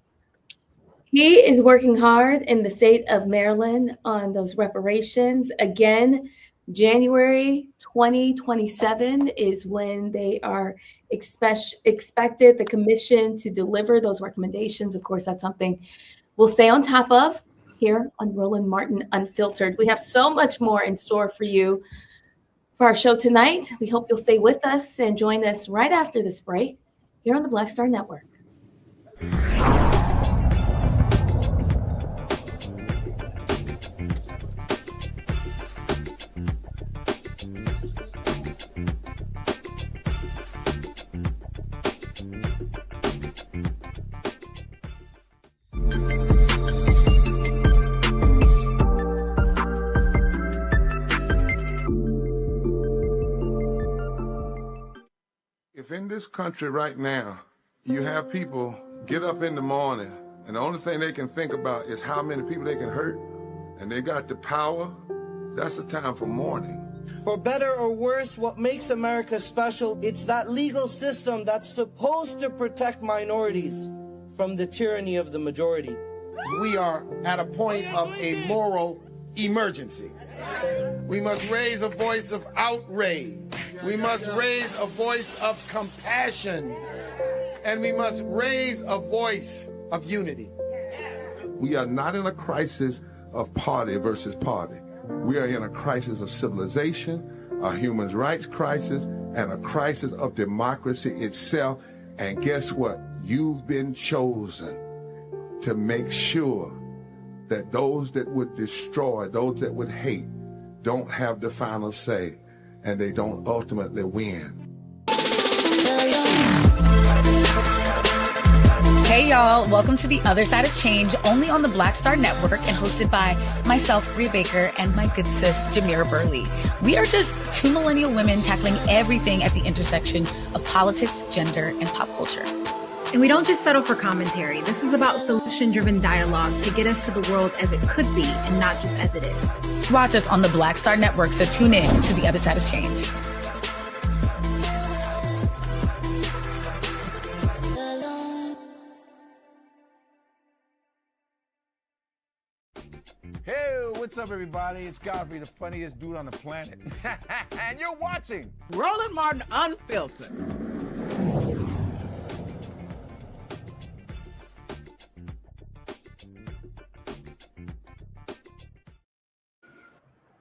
he is working hard in the state of Maryland on those reparations. Again, January 2027 is when they are expected the commission to deliver those recommendations. Of course, that's something we'll stay on top of here on Roland Martin Unfiltered. We have so much more in store for you for our show tonight. We hope you'll stay with us and join us right after this break here on the Black Star Network. If in this country right now, you have people get up in the morning and the only thing they can think about is how many people they can hurt, and they got the power, that's the time for mourning. For better or worse, what makes America special, it's that legal system that's supposed to protect minorities from the tyranny of the majority. We are at a point of a moral emergency. We must raise a voice of outrage. We must raise a voice of compassion. And we must raise a voice of unity. We are not in a crisis of party versus party. We are in a crisis of civilization, a human rights crisis, and a crisis of democracy itself. And guess what? You've been chosen to make sure that those that would destroy, those that would hate, don't have the final say, and they don't ultimately win. Hey y'all, welcome to The Other Side of Change, only on the Black Star Network and hosted by myself, Bria Baker, and my good sis, Jamira Burley. We are just two millennial women tackling everything at the intersection of politics, gender, and pop culture. And we don't just settle for commentary. This is about solution-driven dialogue to get us to the world as it could be and not just as it is. Watch us on the Black Star Network, so tune in to The Other Side of Change. Hey, what's up, everybody? It's Godfrey, the funniest dude on the planet. And you're watching Roland Martin Unfiltered.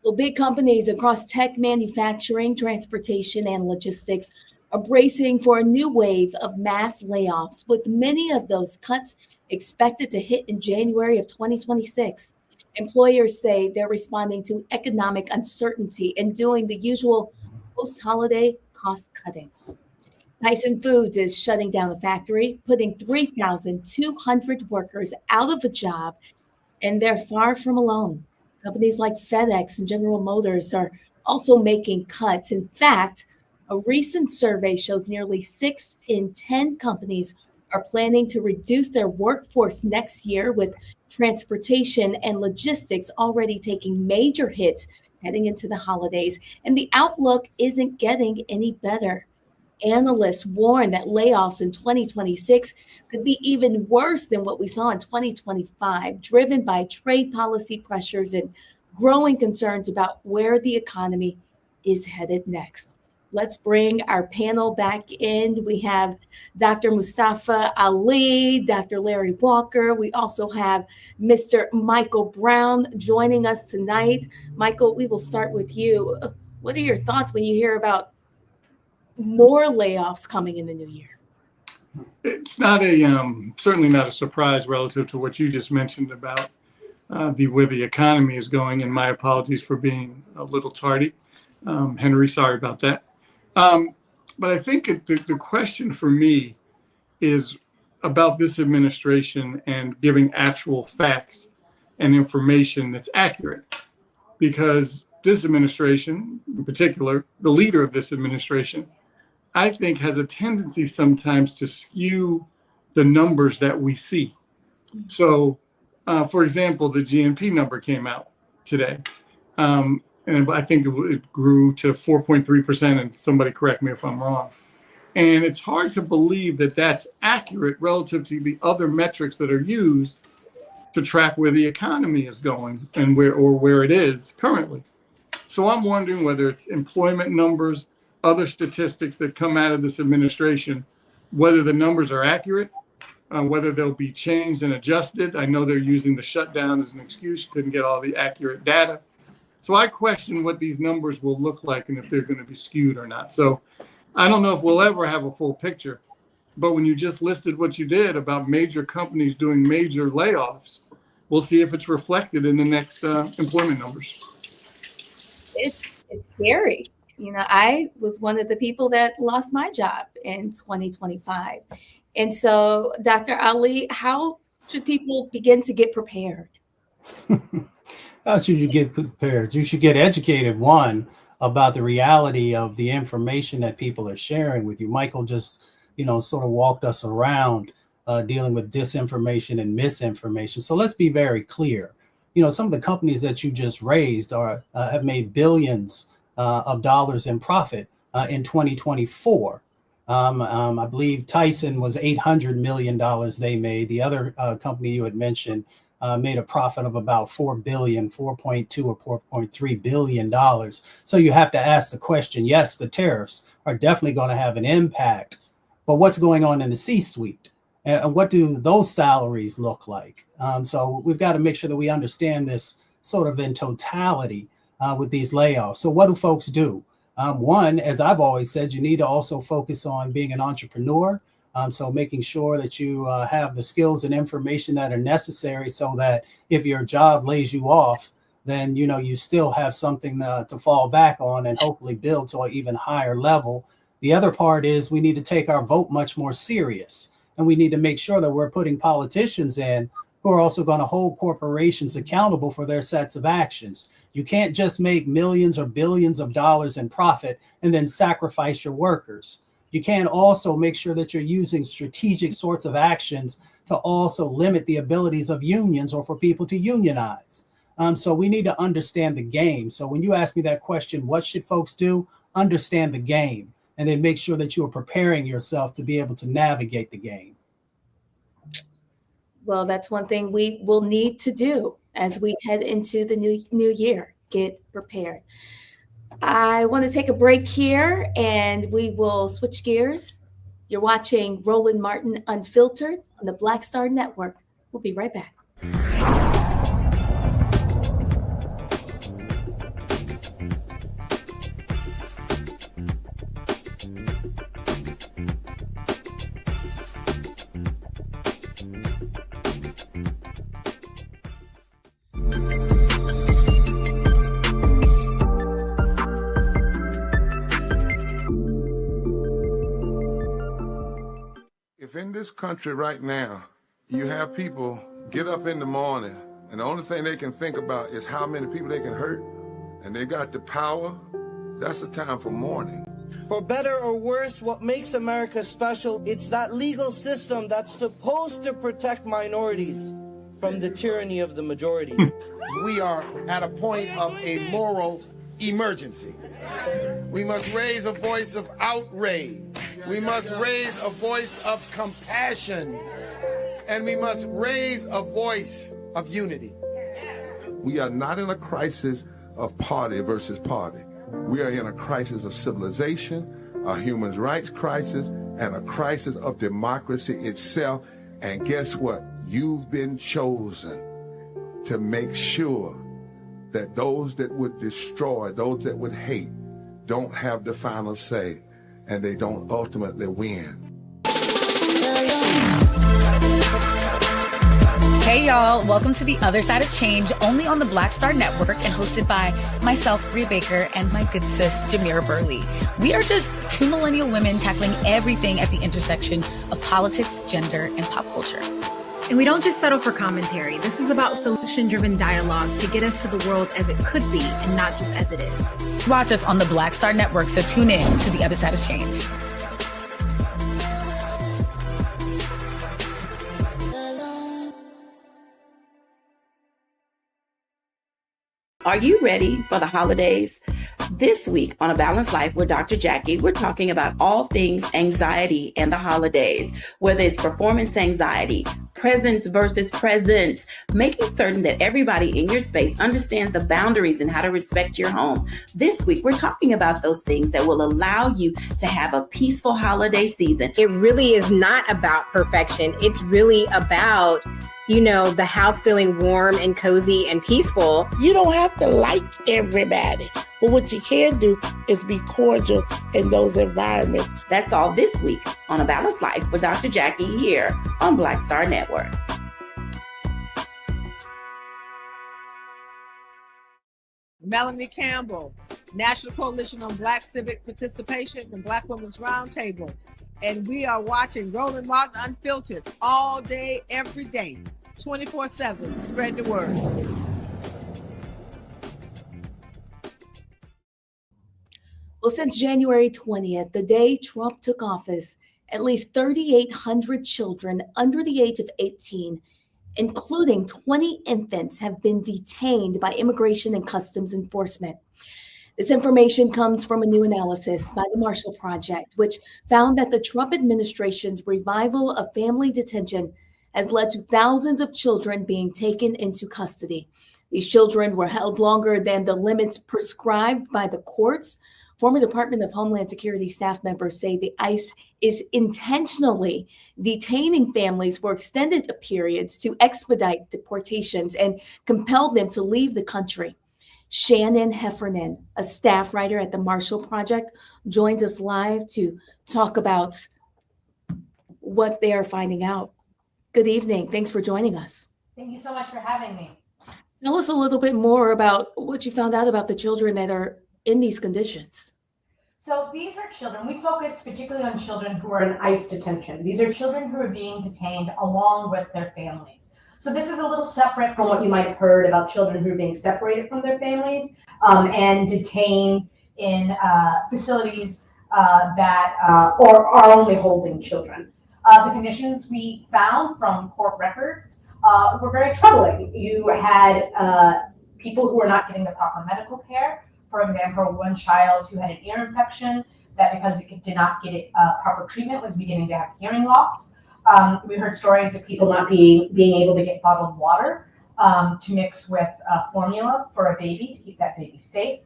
Well, big companies across tech, manufacturing, transportation, and logistics are bracing for a new wave of mass layoffs, with many of those cuts expected to hit in January of 2026. Employers say they're responding to economic uncertainty and doing the usual post-holiday cost cutting. Tyson Foods is shutting down the factory, putting 3,200 workers out of a job, and they're far from alone. Companies like FedEx and General Motors are also making cuts. In fact, a recent survey shows nearly 6 in 10 companies are planning to reduce their workforce next year, with transportation and logistics already taking major hits heading into the holidays. And the outlook isn't getting any better. Analysts warn that layoffs in 2026 could be even worse than what we saw in 2025, driven by trade policy pressures and growing concerns about where the economy is headed next. Let's bring our panel back in. We have Dr. Mustafa Ali, Dr. Larry Walker. We also have Mr. Michael Brown joining us tonight. Michael, we will start with you. What are your thoughts when you hear about more layoffs coming in the new year? It's not certainly not a surprise relative to what you just mentioned about where the economy is going. And my apologies for being a little tardy. Henry, sorry about that. But I think the question for me is about this administration and giving actual facts and information that's accurate, because this administration, in particular, the leader of this administration, I think has a tendency sometimes to skew the numbers that we see. So, for example, the GNP number came out today. And I think it grew to 4.3%, and somebody correct me if I'm wrong. And it's hard to believe that that's accurate relative to the other metrics that are used to track where the economy is going and where it is currently. So I'm wondering whether it's employment numbers, other statistics that come out of this administration, whether the numbers are accurate, whether they'll be changed and adjusted. I know they're using the shutdown as an excuse, couldn't get all the accurate data. So I question what these numbers will look like and if they're going to be skewed or not. So I don't know if we'll ever have a full picture, but when you just listed what you did about major companies doing major layoffs, we'll see if it's reflected in the next employment numbers. It's scary. You know, I was one of the people that lost my job in 2025. And so, Dr. Ali, how should people begin to get prepared? How should you get prepared? You should get educated, one, about the reality of the information that people are sharing with you. Michael just, sort of walked us around dealing with disinformation and misinformation. So let's be very clear. Some of the companies that you just raised have made billions of dollars in profit in 2024. I believe Tyson was $800 million they made. The other company you had mentioned made a profit of about $4.2 or $4.3 billion. So you have to ask the question, yes, the tariffs are definitely going to have an impact, but what's going on in the C-suite? And what do those salaries look like? So we've got to make sure that we understand this sort of in totality with these layoffs. So what do folks do? One, as I've always said, you need to also focus on being an entrepreneur. So making sure that you have the skills and information that are necessary so that if your job lays you off, then, you still have something to fall back on and hopefully build to an even higher level. The other part is we need to take our vote much more serious. And we need to make sure that we're putting politicians in who are also going to hold corporations accountable for their sets of actions. You can't just make millions or billions of dollars in profit and then sacrifice your workers. You can also make sure that you're using strategic sorts of actions to also limit the abilities of unions or for people to unionize. So we need to understand the game. So when you ask me that question, what should folks do? Understand the game, and then make sure that you are preparing yourself to be able to navigate the game. Well, that's one thing we will need to do as we head into the new year. Get prepared. I want to take a break here and we will switch gears. You're watching Roland Martin Unfiltered on the Black Star Network. We'll be right back. If in this country right now, you have people get up in the morning and the only thing they can think about is how many people they can hurt, and they got the power, that's the time for mourning. For better or worse, what makes America special, it's that legal system that's supposed to protect minorities from the tyranny of the majority. We are at a point of a moral emergency. We must raise a voice of outrage. We must raise a voice of compassion. And we must raise a voice of unity. We are not in a crisis of party versus party. We are in a crisis of civilization, a human rights crisis, and a crisis of democracy itself. And guess what? You've been chosen to make sure that those that would destroy, those that would hate, don't have the final say, and they don't ultimately win. Hey y'all, welcome to The Other Side of Change, only on the Black Star Network and hosted by myself, Rhea Baker, and my good sis, Jamira Burley. We are just two millennial women tackling everything at the intersection of politics, gender, and pop culture. And we don't just settle for commentary. This is about solution-driven dialogue to get us to the world as it could be and not just as it is. Watch us on the Black Star Network, so tune in to The Other Side of Change. Are you ready for the holidays? This week on A Balanced Life with Dr. Jackie, we're talking about all things anxiety and the holidays, whether it's performance anxiety, presence versus presence, making certain that everybody in your space understands the boundaries and how to respect your home. This week, we're talking about those things that will allow you to have a peaceful holiday season. It really is not about perfection. It's really about, the house feeling warm and cozy and peaceful. You don't have to like everybody, but what you can do is be cordial in those environments. That's all this week on A Balanced Life with Dr. Jackie here on Black Star Network. Melanie Campbell, National Coalition on Black Civic Participation and Black Women's Roundtable. And we are watching Roland Martin Unfiltered all day, every day, 24/7. Spread the word. Well, since January 20th, the day Trump took office, at least 3,800 children under the age of 18, including 20 infants, have been detained by Immigration and Customs Enforcement. This information comes from a new analysis by the Marshall Project, which found that the Trump administration's revival of family detention has led to thousands of children being taken into custody. These children were held longer than the limits prescribed by the courts. Former Department of Homeland Security staff members say the ICE is intentionally detaining families for extended periods to expedite deportations and compel them to leave the country. Shannon Heffernan, a staff writer at the Marshall Project, joins us live to talk about what they are finding out. Good evening. Thanks for joining us. Thank you so much for having me. Tell us a little bit more about what you found out about the children that are in these conditions. So these are children, we focus particularly on children who are in ICE detention. These are children who are being detained along with their families. So this is a little separate from what you might have heard about children who are being separated from their families and detained in facilities that are only holding children. The conditions we found from court records were very troubling. You had people who were not getting the proper medical care. For example, one child who had an ear infection that because it did not get proper treatment was beginning to have hearing loss. We heard stories of people not being able to get bottled water to mix with formula for a baby to keep that baby safe.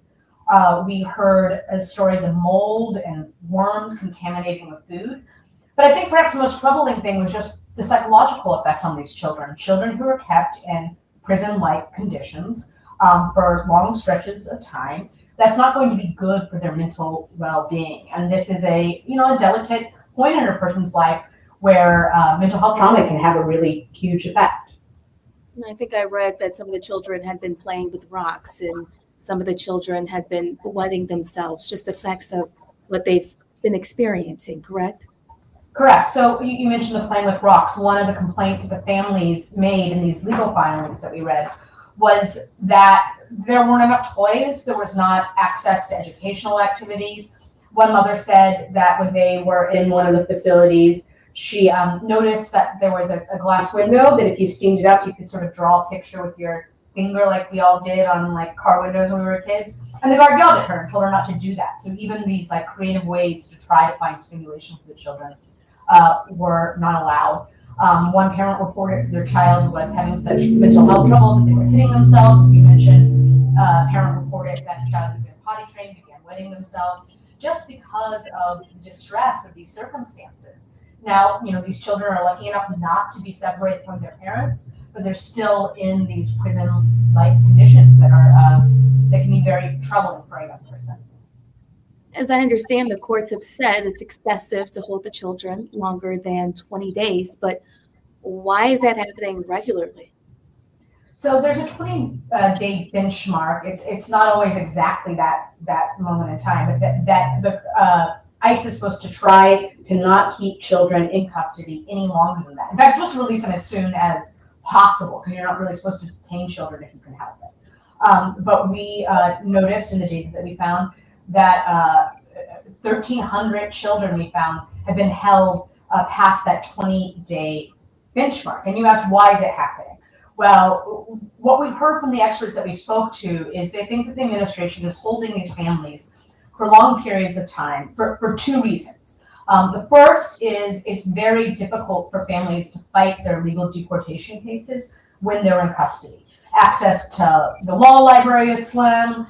We heard stories of mold and worms contaminating the food. But I think perhaps the most troubling thing was just the psychological effect on these children. Children who are kept in prison-like conditions for long stretches of time. That's not going to be good for their mental well-being. And this is a delicate point in a person's life where mental health trauma can have a really huge effect. I think I read that some of the children had been playing with rocks and some of the children had been wetting themselves, just effects of what they've been experiencing, correct? Correct. So you mentioned the playing with rocks. One of the complaints that the families made in these legal filings that we read was that there weren't enough toys. There was not access to educational activities. One mother said that when they were in one of the facilities, she noticed that there was a glass window that if you steamed it up, you could sort of draw a picture with your finger like we all did on like car windows when we were kids. And the guard yelled at her and told her not to do that. So even these like creative ways to try to find stimulation for the children were not allowed. One parent reported their child was having such mental health troubles that they were hitting themselves, as you mentioned. Parent reported that the child had been potty trained, began wetting themselves, just because of the distress of these circumstances. Now, these children are lucky enough not to be separated from their parents, but they're still in these prison-like conditions that can be very troubling for a young person. As I understand, the courts have said it's excessive to hold the children longer than 20 days, but why is that happening regularly? So there's a 20-day benchmark. It's not always exactly that moment in time, but that the ICE is supposed to try to not keep children in custody any longer than that. In fact, it's supposed to release them as soon as possible because you're not really supposed to detain children if you can help it. But we noticed in the data that we found that 1,300 children we found have been held past that 20-day benchmark. And you asked, why is it happening? Well, what we've heard from the experts that we spoke to is they think that the administration is holding these families for long periods of time for two reasons. The first is it's very difficult for families to fight their legal deportation cases when they're in custody. Access to the law library is slim.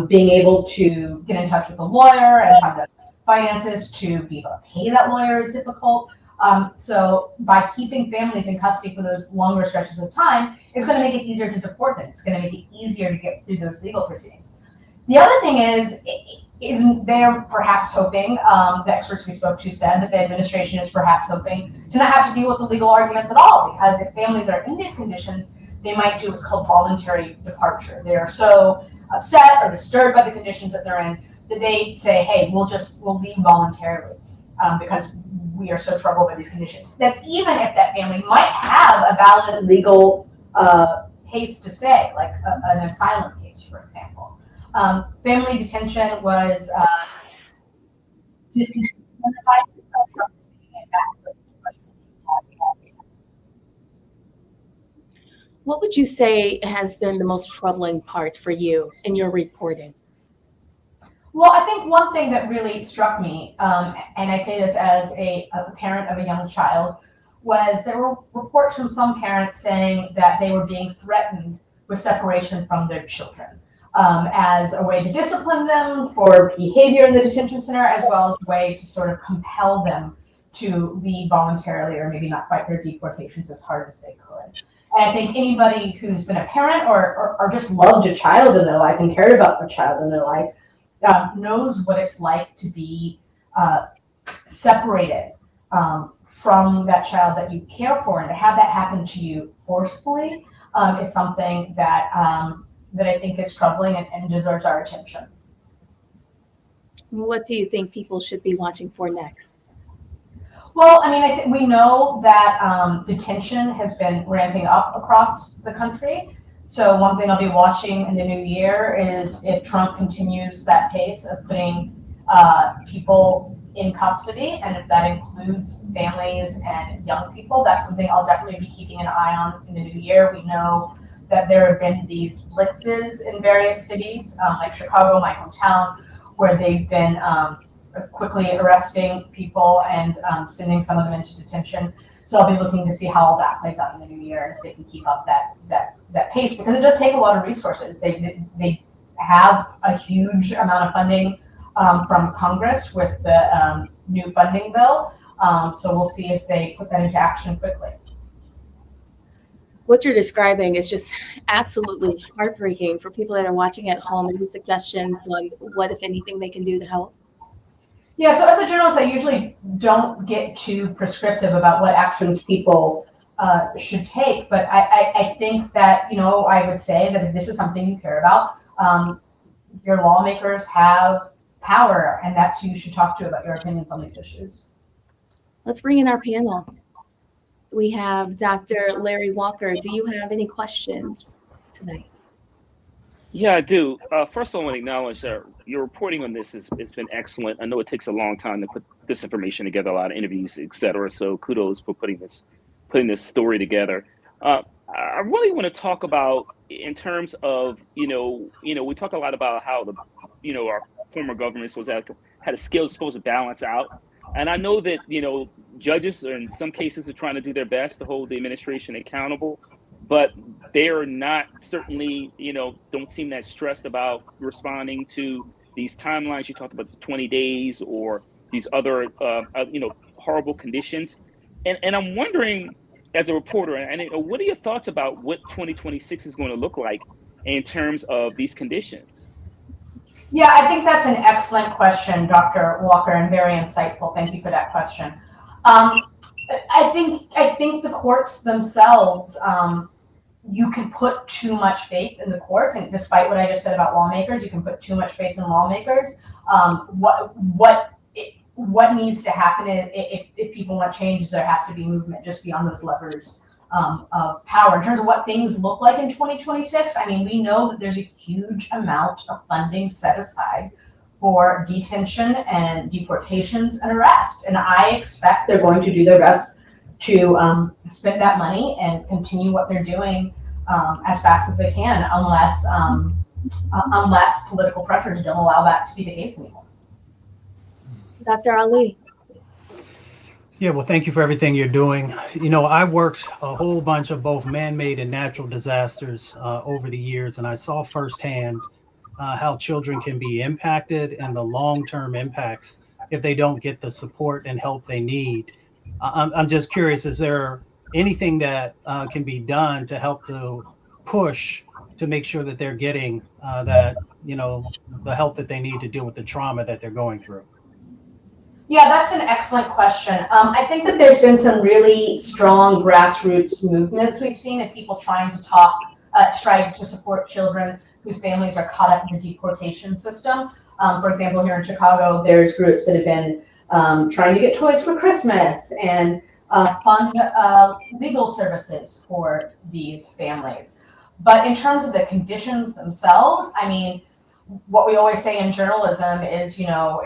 Being able to get in touch with a lawyer and have the finances to be able to pay that lawyer is difficult. So by keeping families in custody for those longer stretches of time, it's going to make it easier to deport them. It's going to make it easier to get through those legal proceedings. The other thing is they're perhaps hoping, the experts we spoke to said that the administration is perhaps hoping to not have to deal with the legal arguments at all, because if families are in these conditions, they might do what's called voluntary departure. They are so upset or disturbed by the conditions that they're in that they say, hey, we'll leave voluntarily because we are so troubled by these conditions. That's even if that family might have a valid legal case to say, like an asylum case, for example. Family detention was discontinued. What would you say has been the most troubling part for you in your reporting? Well, I think one thing that really struck me, and I say this as a parent of a young child, was there were reports from some parents saying that they were being threatened with separation from their children as a way to discipline them for behavior in the detention center, as well as a way to sort of compel them to leave voluntarily or maybe not fight their deportations as hard as they could. And I think anybody who's been a parent or just loved a child in their life and cared about a child in their life knows what it's like to be separated from that child that you care for, and to have that happen to you forcefully is something that that I think is troubling and deserves our attention. What do you think people should be watching for next? Well, I mean, we know that detention has been ramping up across the country. So one thing I'll be watching in the new year is if Trump continues that pace of putting people in custody, and if that includes families and young people, that's something I'll definitely be keeping an eye on in the new year. We know that there have been these blitzes in various cities, like Chicago, my hometown, where they've been quickly arresting people and sending some of them into detention. So I'll be looking to see how all that plays out in the new year, if they can keep up that pace, because it does take a lot of resources. They have a huge amount of funding from Congress with the new funding bill. So we'll see if they put that into action quickly. What you're describing is just absolutely heartbreaking for people that are watching at home. Any suggestions on what, if anything, they can do to help? Yeah, so as a journalist, I usually don't get too prescriptive about what actions people should take, but I think that, I would say that if this is something you care about, your lawmakers have power, and that's who you should talk to about your opinions on these issues. Let's bring in our panel. We have Dr. Larry Walker. Do you have any questions tonight? Yeah, I do. First, I want to acknowledge that your reporting on this has been excellent. I know it takes a long time to put this information together, a lot of interviews, et cetera. So kudos for putting this story together. I really want to talk about, in terms of, we talk a lot about how our former governments had a skill supposed to balance out. And I know that, judges in some cases are trying to do their best to hold the administration accountable, but they are not certainly, don't seem that stressed about responding to these timelines. You talked about the 20 days or these other, horrible conditions. And I'm wondering, as a reporter, and what are your thoughts about what 2026 is going to look like in terms of these conditions? Yeah, I think that's an excellent question, Dr. Walker, and very insightful. Thank you for that question. I think the courts themselves, you can put too much faith in the courts, and despite what I just said about lawmakers, you can put too much faith in lawmakers. What needs to happen if people want changes, there has to be movement just beyond those levers of power. In terms of what things look like in 2026, I mean, we know that there's a huge amount of funding set aside for detention and deportations and arrest. And I expect they're going to do their best to spend that money and continue what they're doing as fast as they can, unless political pressures don't allow that to be the case anymore. Dr. Ali. Yeah, well, thank you for everything you're doing. You know, I worked a whole bunch of both man-made and natural disasters over the years, and I saw firsthand how children can be impacted and the long-term impacts if they don't get the support and help they need. I'm just curious, is there anything that can be done to help to push to make sure that they're getting that, you know, the help that they need to deal with the trauma that they're going through? Yeah, that's an excellent question. I think that there's been some really strong grassroots movements we've seen of people trying to support children whose families are caught up in the deportation system. For example, here in Chicago, there's groups that have been trying to get toys for Christmas and fund legal services for these families. But in terms of the conditions themselves, I mean, what we always say in journalism is, you know,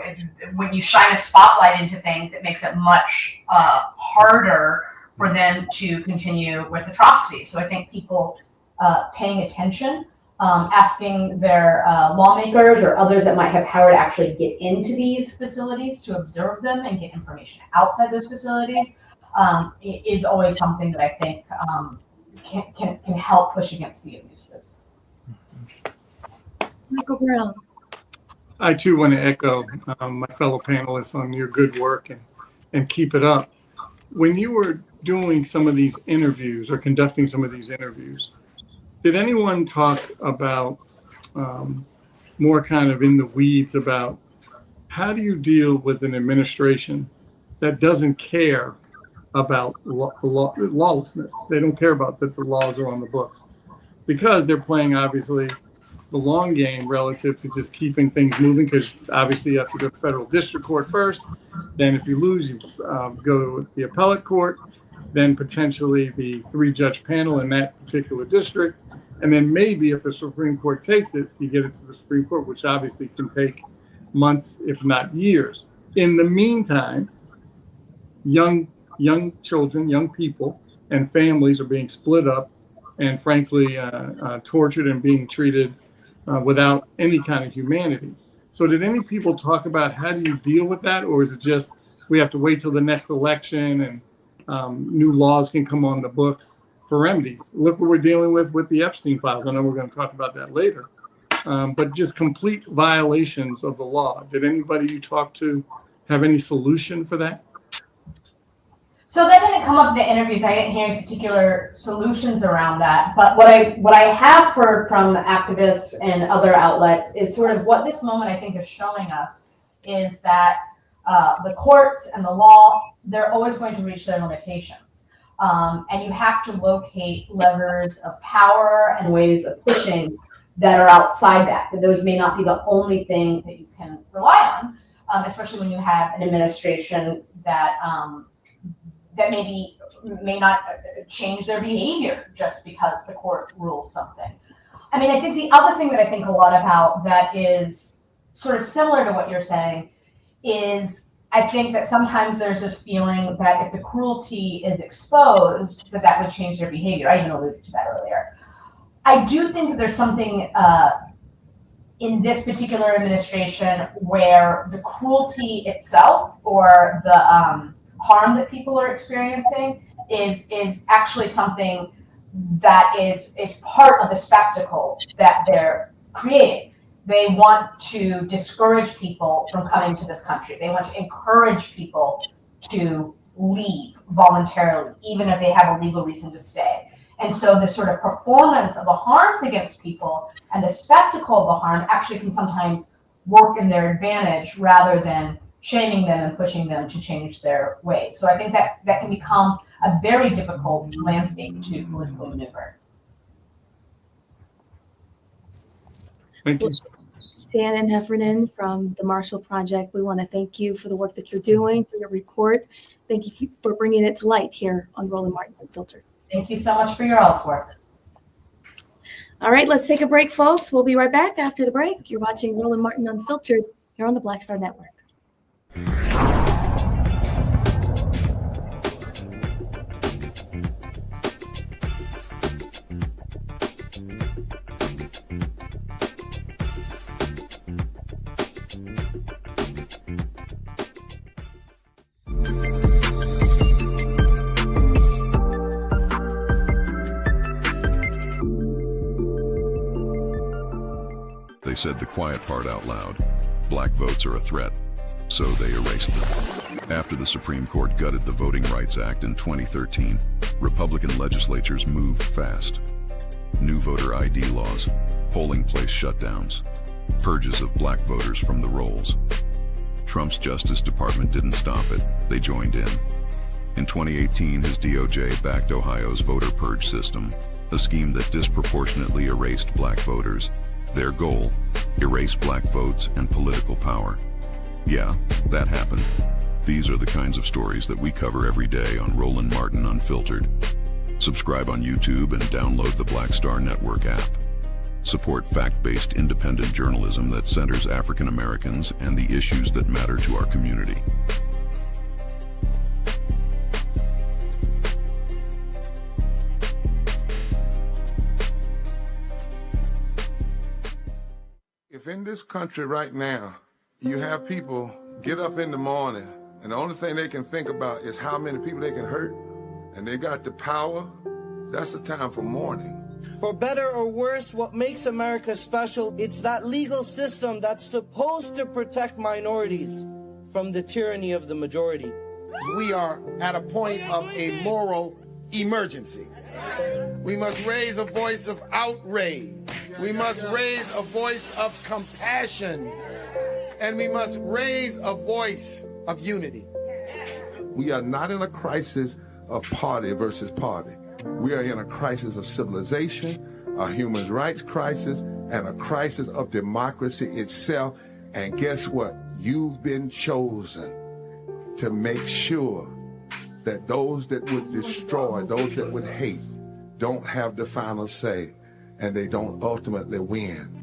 when you shine a spotlight into things, it makes it much harder for them to continue with atrocities. So I think people paying attention, asking their lawmakers or others that might have power to actually get into these facilities to observe them and get information outside those facilities is always something that I think can help push against the abuses. Michael Brown. I too want to echo my fellow panelists on your good work and keep it up. When you were doing some of these interviews or conducting some of these interviews, did anyone talk about more kind of in the weeds about how do you deal with an administration that doesn't care about lawlessness? They don't care about that the laws are on the books because they're playing obviously the long game relative to just keeping things moving, because obviously you have to go to federal district court first. Then if you lose, you go to the appellate court, then potentially the 3-judge panel in that particular district. And then maybe if the Supreme Court takes it, you get it to the Supreme Court, which obviously can take months, if not years. In the meantime, young children, young people and families are being split up and frankly tortured and being treated without any kind of humanity. So did any people talk about how do you deal with that? Or is it just we have to wait till the next election and new laws can come on the books for remedies? Look what we're dealing with the Epstein files. I know we're going to talk about that later. But just complete violations of the law. Did anybody you talked to have any solution for that? So that didn't come up in the interviews. I didn't hear any particular solutions around that. But what I have heard from activists and other outlets is sort of what this moment I think is showing us is that the courts and the law, they're always going to reach their limitations. And you have to locate levers of power and ways of pushing that are outside that. Those may not be the only thing that you can rely on, especially when you have an administration that that may not change their behavior just because the court rules something. I mean, I think the other thing that I think a lot about that is sort of similar to what you're saying is I think that sometimes there's this feeling that if the cruelty is exposed, that would change their behavior. I even alluded to that earlier. I do think that there's something in this particular administration where the cruelty itself or the harm that people are experiencing is actually something that is part of the spectacle that they're creating. They want to discourage people from coming to this country. They want to encourage people to leave voluntarily, even if they have a legal reason to stay. And so the sort of performance of the harms against people and the spectacle of the harm actually can sometimes work in their advantage rather than shaming them and pushing them to change their ways. So I think that can become a very difficult landscape to politically maneuver. Thank you. Shannon Heffernan from the Marshall Project, we want to thank you for the work that you're doing, for your report. Thank you for bringing it to light here on Roland Martin Unfiltered. Thank you so much for your all's work. All right, let's take a break, folks. We'll be right back after the break. You're watching Roland Martin Unfiltered here on the Black Star Network. They said the quiet part out loud. Black votes are a threat, so they erased them. After the Supreme Court gutted the Voting Rights Act in 2013, Republican legislatures moved fast. New voter ID laws, polling place shutdowns, purges of black voters from the rolls. Trump's Justice Department didn't stop it, they joined in. In 2018, his DOJ backed Ohio's voter purge system, a scheme that disproportionately erased black voters. Their goal, erase black votes and political power. Yeah, that happened. These are the kinds of stories that we cover every day on Roland Martin Unfiltered. Subscribe on YouTube and download the Black Star Network app. Support fact-based independent journalism that centers African Americans and the issues that matter to our community. If in this country right now, you have people get up in the morning and the only thing they can think about is how many people they can hurt, and they got the power, that's the time for mourning. For better or worse, what makes America special, it's that legal system that's supposed to protect minorities from the tyranny of the majority. We are at a point of a moral emergency. We must raise a voice of outrage. We must raise a voice of compassion. And we must raise a voice of unity. We are not in a crisis of party versus party. We are in a crisis of civilization, a human rights crisis, and a crisis of democracy itself. And guess what? You've been chosen to make sure that those that would destroy, those that would hate, don't have the final say, and they don't ultimately win.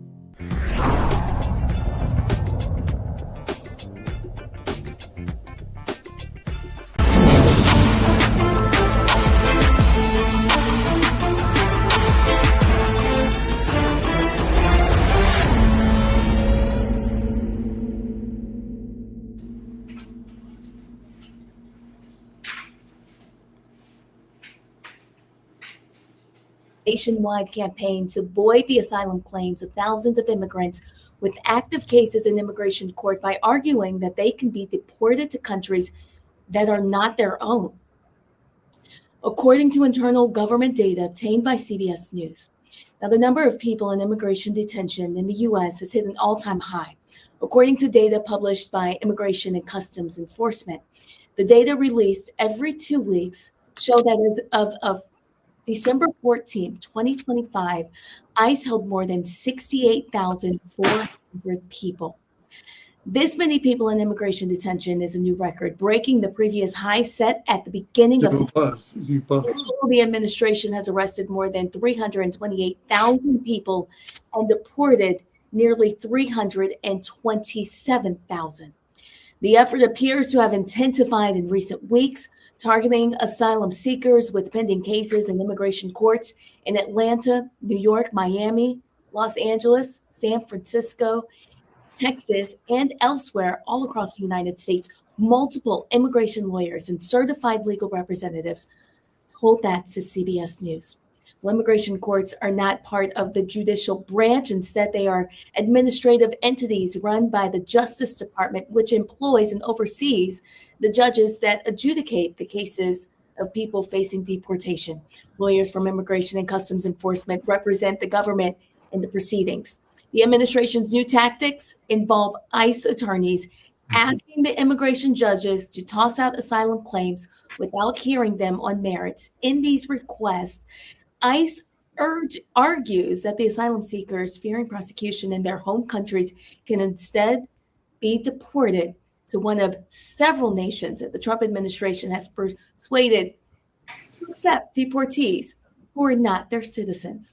Nationwide campaign to void the asylum claims of thousands of immigrants with active cases in immigration court by arguing that they can be deported to countries that are not their own. According to internal government data obtained by CBS News, now the number of people in immigration detention in the U.S. has hit an all-time high. According to data published by Immigration and Customs Enforcement, the data released every 2 weeks show that as of December 14, 2025, ICE held more than 68,400 people. This many people in immigration detention is a new record, breaking the previous high set at the beginning of the administration has arrested more than 328,000 people and deported nearly 327,000. The effort appears to have intensified in recent weeks, targeting asylum seekers with pending cases in immigration courts in Atlanta, New York, Miami, Los Angeles, San Francisco, Texas, and elsewhere all across the United States. Multiple immigration lawyers and certified legal representatives told that to CBS News. Well, immigration courts are not part of the judicial branch. Instead, they are administrative entities run by the Justice Department, which employs and oversees the judges that adjudicate the cases of people facing deportation. Lawyers from Immigration and Customs Enforcement represent the government in the proceedings. The administration's new tactics involve ICE attorneys asking the immigration judges to toss out asylum claims without hearing them on merits. In these requests, ICE argues that the asylum seekers fearing prosecution in their home countries can instead be deported to one of several nations that the Trump administration has persuaded to accept deportees who are not their citizens.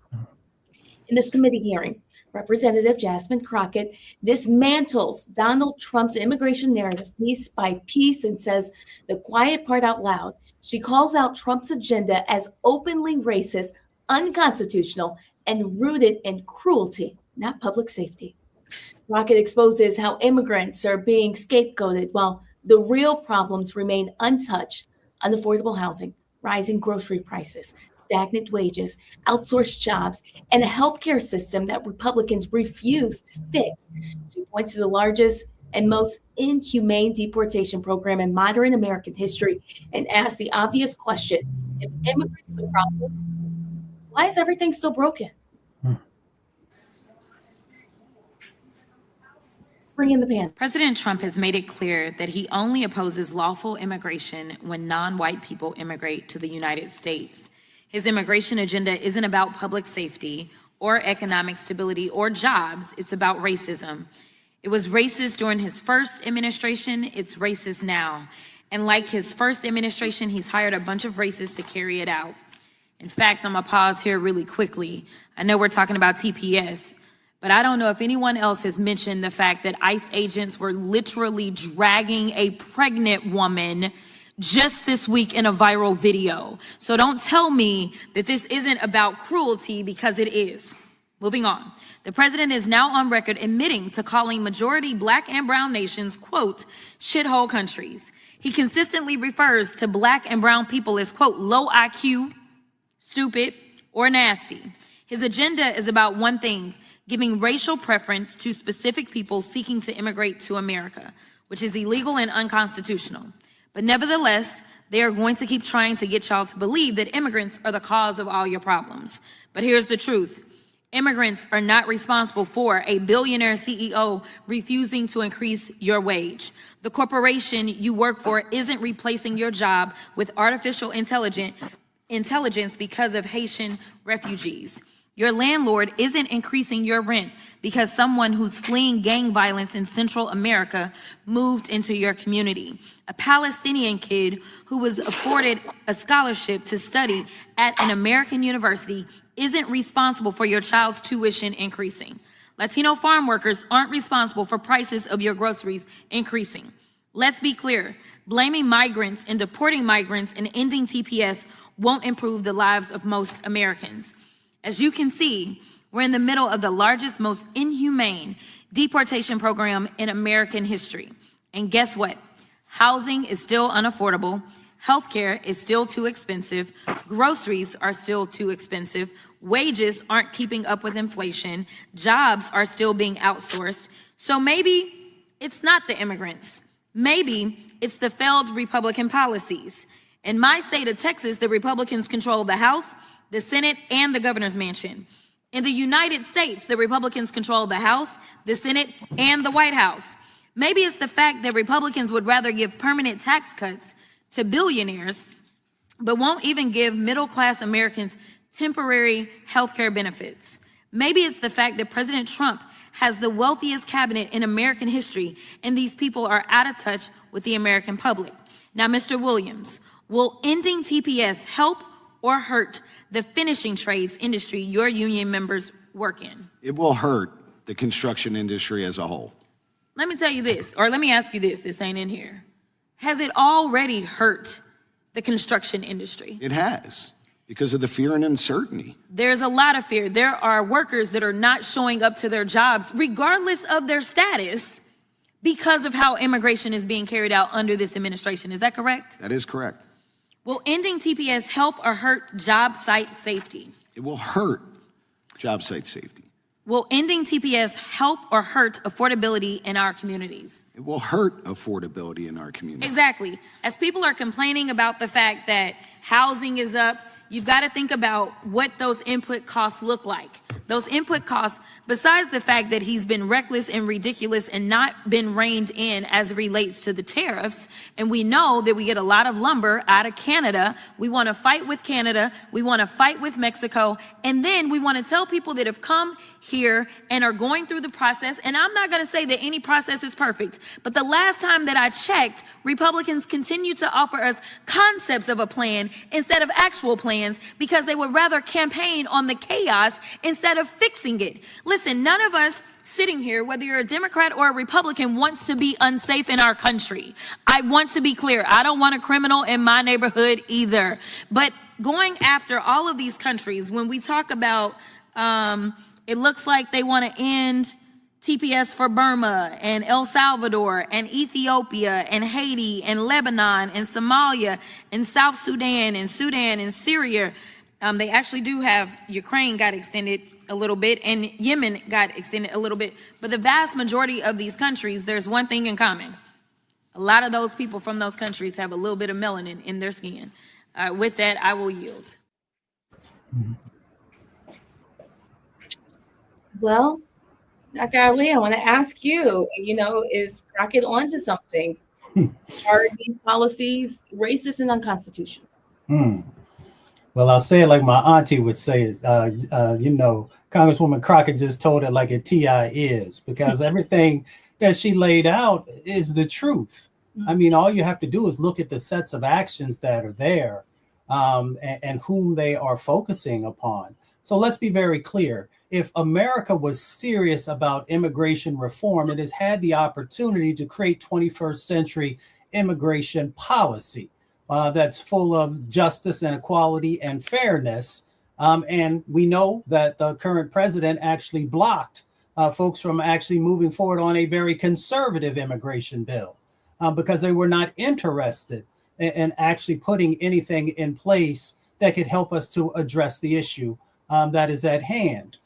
In this committee hearing, Representative Jasmine Crockett dismantles Donald Trump's immigration narrative piece by piece and says the quiet part out loud. She calls out Trump's agenda as openly racist, unconstitutional, and rooted in cruelty, not public safety. Crockett exposes how immigrants are being scapegoated while the real problems remain untouched: unaffordable housing, rising grocery prices, stagnant wages, outsourced jobs, and a healthcare system that Republicans refuse to fix. She points to the largest and most inhumane deportation program in modern American history and asks the obvious question: if immigrants are the problem, why is everything still broken? Bring in the pan. President Trump has made it clear that he only opposes lawful immigration when non-white people immigrate to the United States. His immigration agenda isn't about public safety or economic stability or jobs. It's about racism. It was racist during his first administration. It's racist now. And like his first administration, he's hired a bunch of racists to carry it out. In fact, I'm gonna pause here really quickly. I know we're talking about TPS, but I don't know if anyone else has mentioned the fact that ICE agents were literally dragging a pregnant woman just this week in a viral video. So don't tell me that this isn't about cruelty, because it is. Moving on. The president is now on record admitting to calling majority Black and brown nations, quote, shithole countries. He consistently refers to Black and brown people as, quote, low IQ, stupid, or nasty. His agenda is about one thing: giving racial preference to specific people seeking to immigrate to America, which is illegal and unconstitutional. But nevertheless, they are going to keep trying to get y'all to believe that immigrants are the cause of all your problems. But here's the truth. Immigrants are not responsible for a billionaire CEO refusing to increase your wage. The corporation you work for isn't replacing your job with artificial intelligence because of Haitian refugees. Your landlord isn't increasing your rent because someone who's fleeing gang violence in Central America moved into your community. A Palestinian kid who was afforded a scholarship to study at an American university isn't responsible for your child's tuition increasing. Latino farm workers aren't responsible for prices of your groceries increasing. Let's be clear, blaming migrants and deporting migrants and ending TPS won't improve the lives of most Americans. As you can see, we're in the middle of the largest, most inhumane deportation program in American history. And guess what? Housing is still unaffordable. Healthcare is still too expensive. Groceries are still too expensive. Wages aren't keeping up with inflation. Jobs are still being outsourced. So maybe it's not the immigrants. Maybe it's the failed Republican policies. In my state of Texas, the Republicans control the House, the Senate, and the governor's mansion. In the United States, the Republicans control the House, the Senate, and the White House. Maybe it's the fact that Republicans would rather give permanent tax cuts to billionaires, but won't even give middle-class Americans temporary health care benefits. Maybe it's the fact that President Trump has the wealthiest cabinet in American history, and these people are out of touch with the American public. Now, Mr. Williams, will ending TPS help or hurt the finishing trades industry your union members work in? It will hurt the construction industry as a whole. Let me tell you this, or let me ask you this, this ain't in here. Has it already hurt the construction industry? It has, because of the fear and uncertainty. There's a lot of fear. There are workers that are not showing up to their jobs, regardless of their status, because of how immigration is being carried out under this administration. Is that correct? That is correct. Will ending TPS help or hurt job site safety? It will hurt job site safety. Will ending TPS help or hurt affordability in our communities? It will hurt affordability in our community. Exactly. As people are complaining about the fact that housing is up, you've got to think about what those input costs look like. Those input costs, besides the fact that he's been reckless and ridiculous and not been reined in as it relates to the tariffs, and we know that we get a lot of lumber out of Canada. We want to fight with Canada. We want to fight with Mexico. And then we want to tell people that have come here and are going through the process, and I'm not going to say that any process is perfect, but the last time that I checked, Republicans continue to offer us concepts of a plan instead of actual plans because they would rather campaign on the chaos instead of fixing it. Listen, none of us sitting here, whether you're a Democrat or a Republican, wants to be unsafe in our country. I want to be clear. I don't want a criminal in my neighborhood either. But going after all of these countries, when we talk about, it looks like they want to end TPS for Burma and El Salvador and Ethiopia and Haiti and Lebanon and Somalia and South Sudan and Syria. They actually do have Ukraine got extended a little bit and Yemen got extended a little bit. But the vast majority of these countries, there's one thing in common. A lot of those people from those countries have a little bit of melanin in their skin. With that, I will yield. Well, Dr. Ali, I want to ask you, is Crockett onto something? Are these policies racist and unconstitutional? Well, I'll say it like my auntie would say is, Congresswoman Crockett just told it like a TI is, because everything that she laid out is the truth. I mean, all you have to do is look at the sets of actions that are there and whom they are focusing upon. So let's be very clear. If America was serious about immigration reform, it has had the opportunity to create 21st century immigration policy that's full of justice and equality and fairness. And we know that the current president actually blocked folks from actually moving forward on a very conservative immigration bill because they were not interested in actually putting anything in place that could help us to address the issue that is at hand.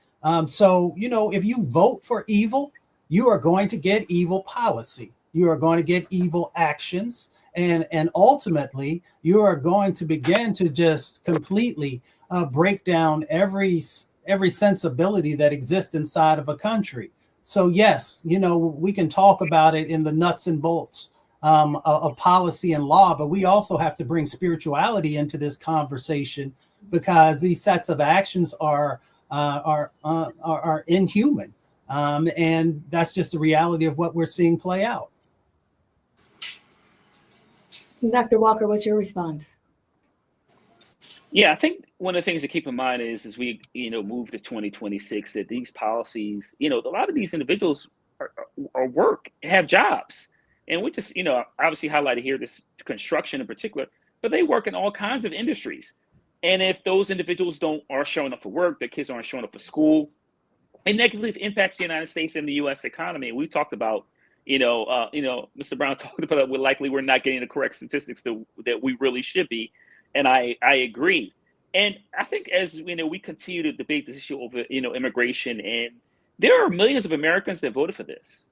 So, if you vote for evil, you are going to get evil policy. You are going to get evil actions. And ultimately, you are going to begin to just completely break down every sensibility that exists inside of a country. So, yes, we can talk about it in the nuts and bolts of policy and law, but we also have to bring spirituality into this conversation because these sets of actions are inhuman. And that's just the reality of what we're seeing play out. Dr. Walker, what's your response? Yeah, I think one of the things to keep in mind is as we, move to 2026, that these policies, a lot of these individuals are work, have jobs. And we just, obviously highlighted here this construction in particular, but they work in all kinds of industries. And if those individuals are showing up for work, their kids aren't showing up for school, it negatively impacts the United States and the U.S. economy. We talked about, Mr. Brown talked about that we're not getting the correct statistics that we really should be. And I agree. And I think as we continue to debate this issue over, immigration, and there are millions of Americans that voted for this.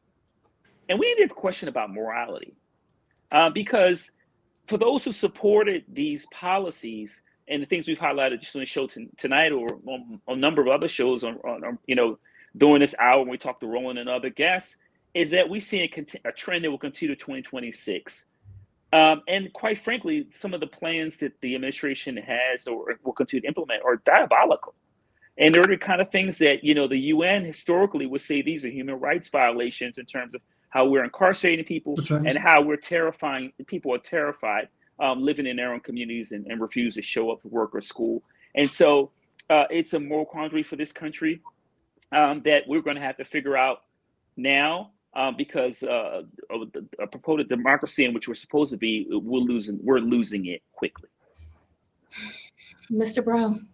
And we need to have a question about morality. Because for those who supported these policies and the things we've highlighted just on the show tonight or on a number of other shows on during this hour when we talk to Roland and other guests, is that we see a trend that will continue to 2026. And quite frankly, some of the plans that the administration has or will continue to implement are diabolical. And they're the kind of things that, the UN historically would say these are human rights violations in terms of how we're incarcerating people and how we're terrifying, people are terrified living in their own communities and refuse to show up for work or school. And so it's a moral quandary for this country that we're going to have to figure out now because of a purported democracy in which we're supposed to be, we're losing it quickly. Mr. Brown.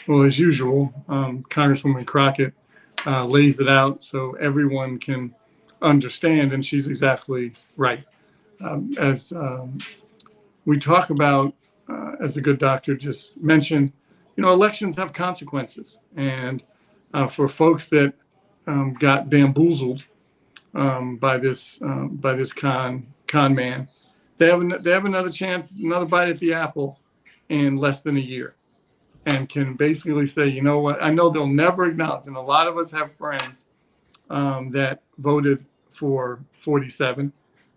Well, as usual, Congresswoman Crockett lays it out so everyone can understand, and she's exactly right. As we talk about, as the good doctor just mentioned, elections have consequences, and for folks that got bamboozled by this con man, they have another chance, another bite at the apple in less than a year, and can basically say, you know what? I know they'll never acknowledge, and a lot of us have friends that voted for 47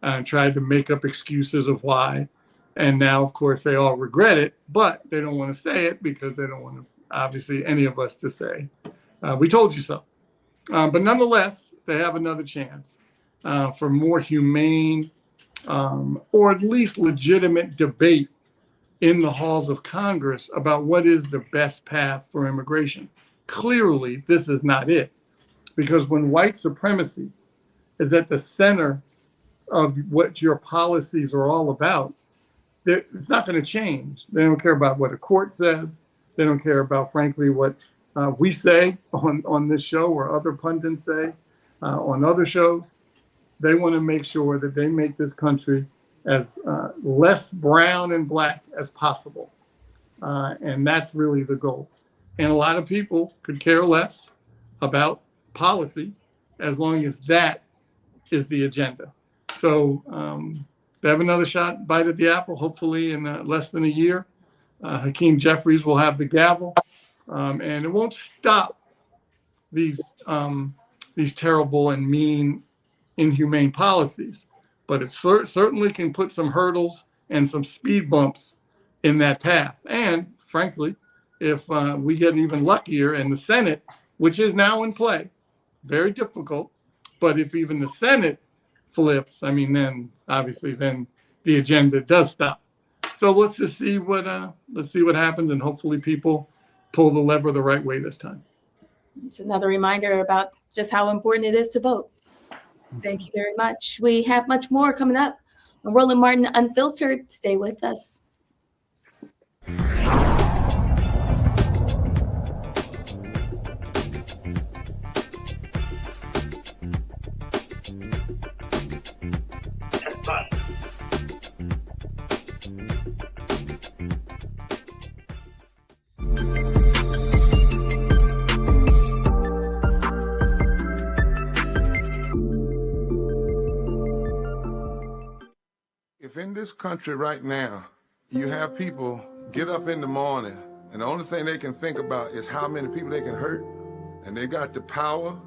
and tried to make up excuses of why. And now, of course, they all regret it, but they don't want to say it because they don't want to, obviously, any of us to say, we told you so. But nonetheless, they have another chance for more humane or at least legitimate debate in the halls of Congress about what is the best path for immigration. Clearly, this is not it. Because when white supremacy is at the center of what your policies are all about, it's not going to change. They don't care about what a court says. They don't care about, frankly, what we say on this show or other pundits say. on other shows. They want to make sure that they make this country as less brown and black as possible. And that's really the goal. And a lot of people could care less about policy as long as that is the agenda. So they have another bite at the apple, hopefully in less than a year. Hakeem Jeffries will have the gavel, and it won't stop these terrible and mean, inhumane policies, but it certainly can put some hurdles and some speed bumps in that path. And frankly, if we get even luckier and the Senate, which is now in play, very difficult, but if even the Senate flips, I mean, then obviously then the agenda does stop. So let's just see what happens, and hopefully people pull the lever the right way this time. It's another reminder about just how important it is to vote. Thank you very much. We have much more coming up on Roland Martin Unfiltered. Stay with us. If in this country right now, you have people get up in the morning and the only thing they can think about is how many people they can hurt, and they got the power,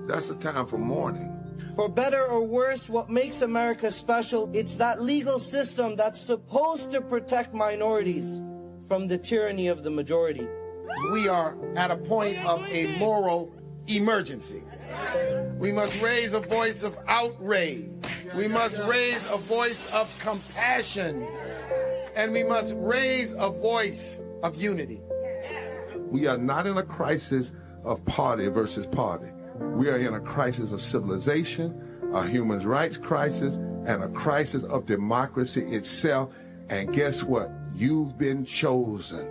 that's the time for mourning. For better or worse, what makes America special, it's that legal system that's supposed to protect minorities from the tyranny of the majority. We are at a point of a moral emergency. We must raise a voice of outrage. We must raise a voice of compassion. And we must raise a voice of unity. We are not in a crisis of party versus party. We are in a crisis of civilization, a human rights crisis, and a crisis of democracy itself. And guess what? You've been chosen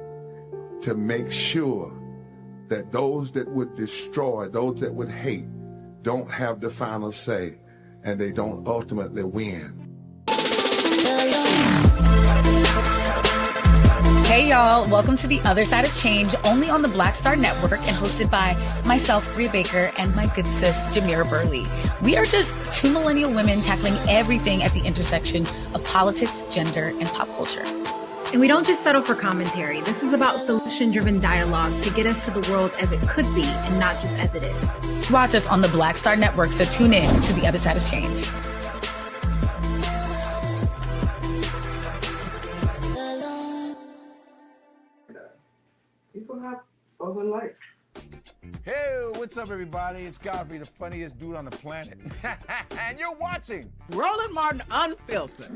to make sure that those that would destroy, those that would hate, don't have the final say, and they don't ultimately win. Hey y'all, welcome to The Other Side of Change, only on the Black Star Network and hosted by myself, Rhea Baker, and my good sis, Jamira Burley. We are just two millennial women tackling everything at the intersection of politics, gender, and pop culture. And we don't just settle for commentary. This is about solution-driven dialogue to get us to the world as it could be and not just as it is. Watch us on the Black Star Network, so tune in to The Other Side of Change. People have other life. Hey, what's up, everybody? It's Godfrey, the funniest dude on the planet. And you're watching Roland Martin Unfiltered.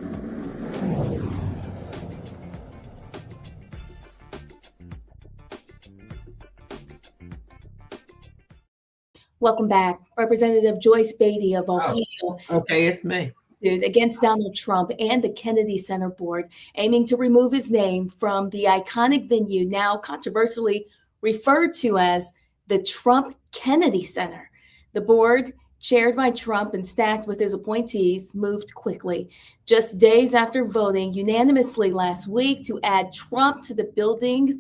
Welcome back. Representative Joyce Beatty of Ohio. Okay, it's me. Against Donald Trump and the Kennedy Center board, aiming to remove his name from the iconic venue now controversially referred to as the Trump Kennedy Center. The board, chaired by Trump and stacked with his appointees, moved quickly. Just days after voting unanimously last week to add Trump to the building's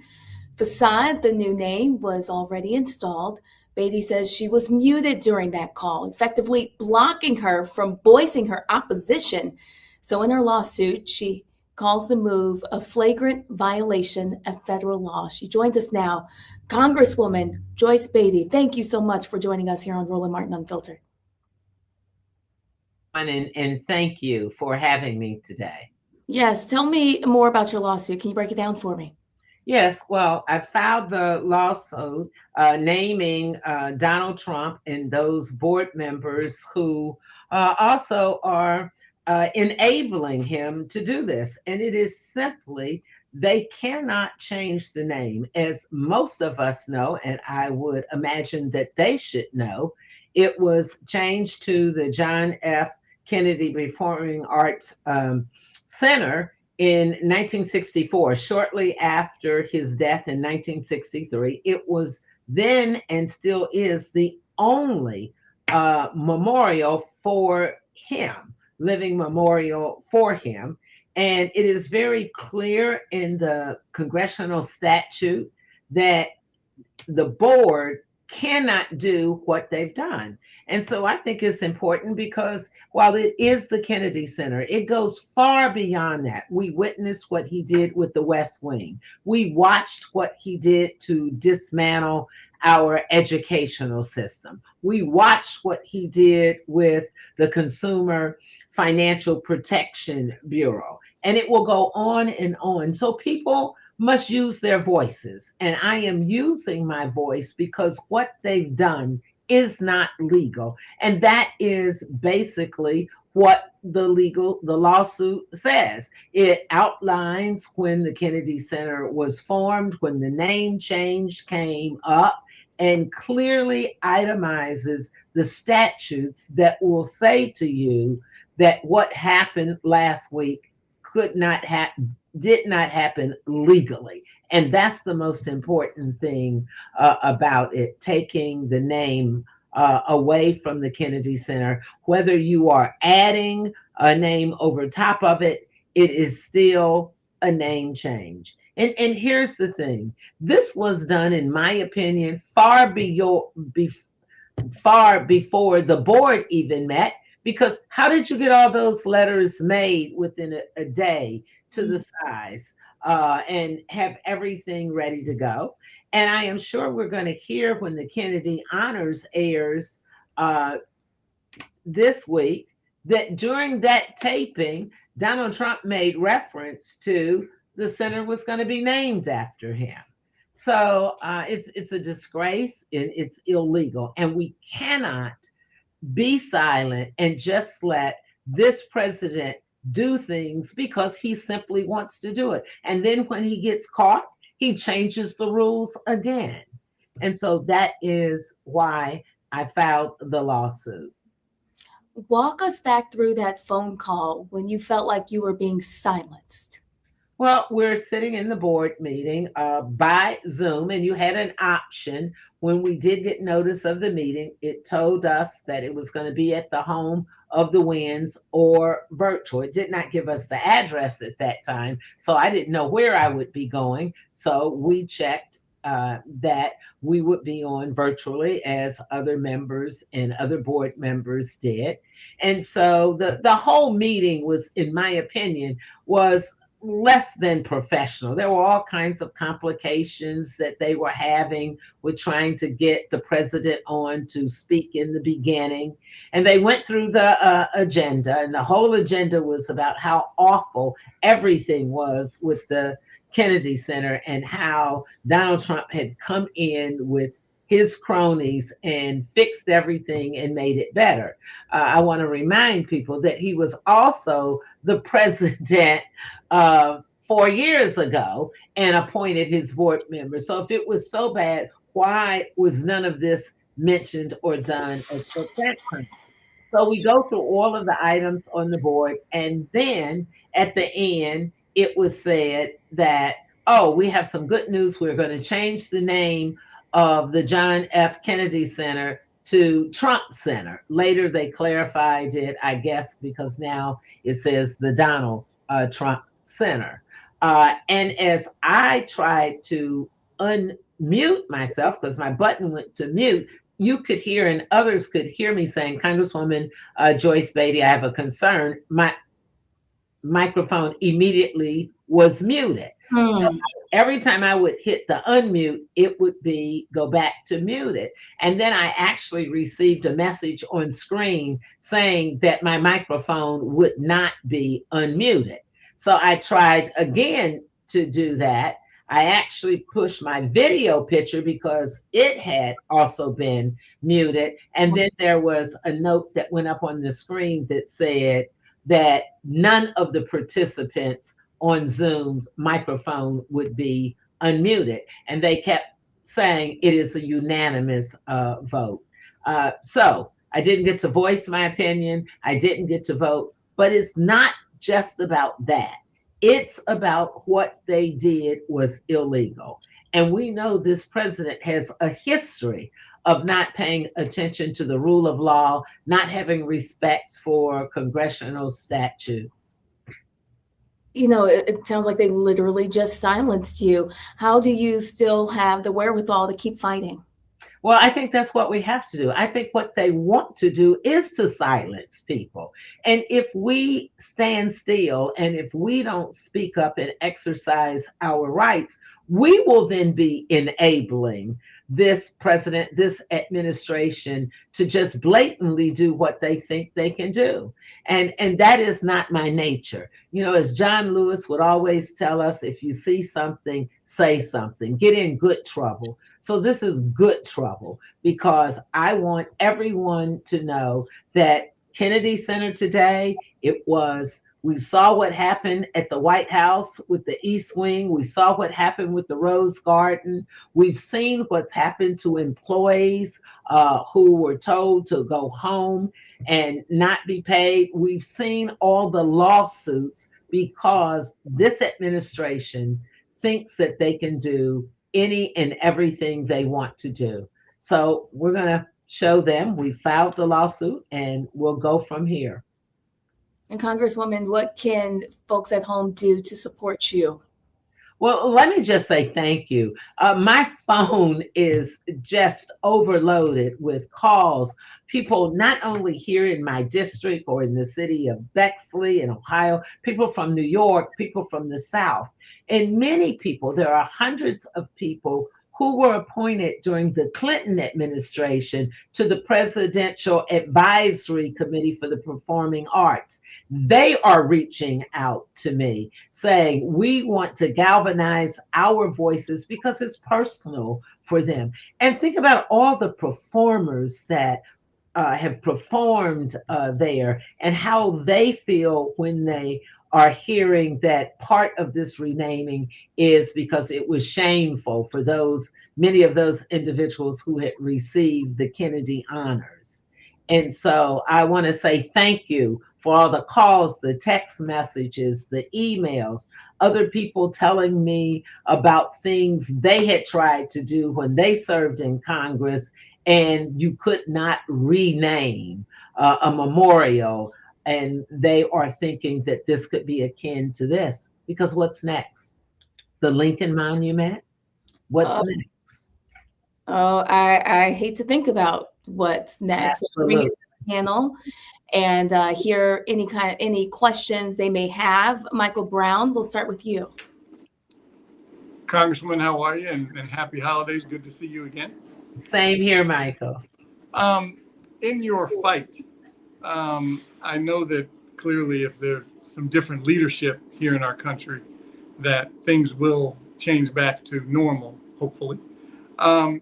facade, the new name was already installed. Beatty says she was muted during that call, effectively blocking her from voicing her opposition. So in her lawsuit, she calls the move a flagrant violation of federal law. She joins us now. Congresswoman Joyce Beatty, thank you so much for joining us here on Roland Martin Unfiltered. And thank you for having me today. Yes, tell me more about your lawsuit. Can you break it down for me? Yes, well, I filed the lawsuit naming Donald Trump and those board members who also are enabling him to do this. And it is simply, they cannot change the name. As most of us know, and I would imagine that they should know, it was changed to the John F. Kennedy Performing Arts Center in 1964, shortly after his death in 1963. It was then and still is the only memorial for him, living memorial for him. And it is very clear in the congressional statute that the board cannot do what they've done. And so I think it's important because while it is the Kennedy Center, it goes far beyond that. We witnessed what he did with the West Wing. We watched what he did to dismantle our educational system. We watched what he did with the Consumer Financial Protection Bureau. And it will go on and on. So people must use their voices. And I am using my voice because what they've done is not legal. And that is basically what the lawsuit says. It outlines when the Kennedy Center was formed, when the name change came up, and clearly itemizes the statutes that will say to you that what happened last week did not happen legally. And that's the most important thing about it, taking the name away from the Kennedy Center. Whether you are adding a name over top of it, it is still a name change. And here's the thing. This was done, in my opinion, far before the board even met, because how did you get all those letters made within a day to the size and have everything ready to go? And I am sure we're going to hear when the Kennedy Honors airs this week that during that taping, Donald Trump made reference to the center was going to be named after him. So it's a disgrace and it's illegal. And we cannot be silent and just let this president do things because he simply wants to do it. And then when he gets caught, he changes the rules again. And so that is why I filed the lawsuit. Walk us back through that phone call when you felt like you were being silenced. Well, we're sitting in the board meeting by Zoom, and you had an option. When we did get notice of the meeting, it told us that it was going to be at the home of the Winds or virtual. It did not give us the address at that time, so I didn't know where I would be going. So we checked that we would be on virtually as other members and other board members did. And so the whole meeting was, in my opinion, was less than professional. There were all kinds of complications that they were having with trying to get the president on to speak in the beginning. And they went through the agenda, and the whole agenda was about how awful everything was with the Kennedy Center and how Donald Trump had come in with his cronies and fixed everything and made it better. I want to remind people that he was also the president 4 years ago and appointed his board members. So if it was so bad, why was none of this mentioned or done at that time? So we go through all of the items on the board, and then at the end, it was said that, oh, we have some good news. We're going to change the name of the John F. Kennedy Center to Trump Center. Later, they clarified it, I guess, because now it says the Donald Trump Center. And as I tried to unmute myself, because my button went to mute, you could hear and others could hear me saying, Congresswoman Joyce Beatty, I have a concern. My microphone immediately was muted. So every time I would hit the unmute, it would go back to muted. And then I actually received a message on screen saying that my microphone would not be unmuted. So I tried again to do that. I actually pushed my video picture because it had also been muted. And then there was a note that went up on the screen that said that none of the participants on Zoom's microphone would be unmuted. And they kept saying it is a unanimous vote. So I didn't get to voice my opinion. I didn't get to vote, but it's not just about that. It's about what they did was illegal. And we know this president has a history of not paying attention to the rule of law, not having respect for congressional statutes. You know, it sounds like they literally just silenced you. How do you still have the wherewithal to keep fighting? Well, I think that's what we have to do. I think what they want to do is to silence people. And if we stand still and if we don't speak up and exercise our rights, we will then be enabling this president, this administration to just blatantly do what they think they can do. And that is not my nature. You know, as John Lewis would always tell us, if you see something, say something, get in good trouble. So this is good trouble because I want everyone to know that Kennedy Center today, we saw what happened at the White House with the East Wing. We saw what happened with the Rose Garden. We've seen what's happened to employees who were told to go home and not be paid. We've seen all the lawsuits because this administration thinks that they can do any and everything they want to do. So we're going to show them we filed the lawsuit and we'll go from here. And Congresswoman, what can folks at home do to support you? Well, let me just say thank you. My phone is just overloaded with calls. People not only here in my district or in the city of Bexley in Ohio, people from New York, people from the South, and many people, there are hundreds of people who were appointed during the Clinton administration to the Presidential Advisory Committee for the Performing Arts. They are reaching out to me saying, we want to galvanize our voices because it's personal for them. And think about all the performers that have performed there and how they feel when they are hearing that part of this renaming is because it was shameful for many of those individuals who had received the Kennedy honors. And so I want to say thank you for all the calls, the text messages, the emails, other people telling me about things they had tried to do when they served in Congress and you could not rename a memorial. And they are thinking that this could be akin to this, because what's next? The Lincoln Monument? What's next? Oh, I hate to think about what's next. Bring it to the panel and hear any questions they may have. Michael Brown, we'll start with you. Congresswoman, how are you? And happy holidays. Good to see you again. Same here, Michael. In your fight, I know that clearly if there's some different leadership here in our country, that things will change back to normal, hopefully. Are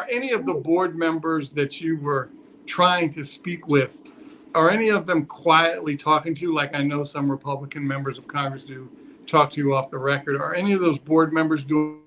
any of the board members that you were trying to speak with, are any of them quietly talking to you, like I know some Republican members of Congress do, talk to you off the record? Are any of those board members doing?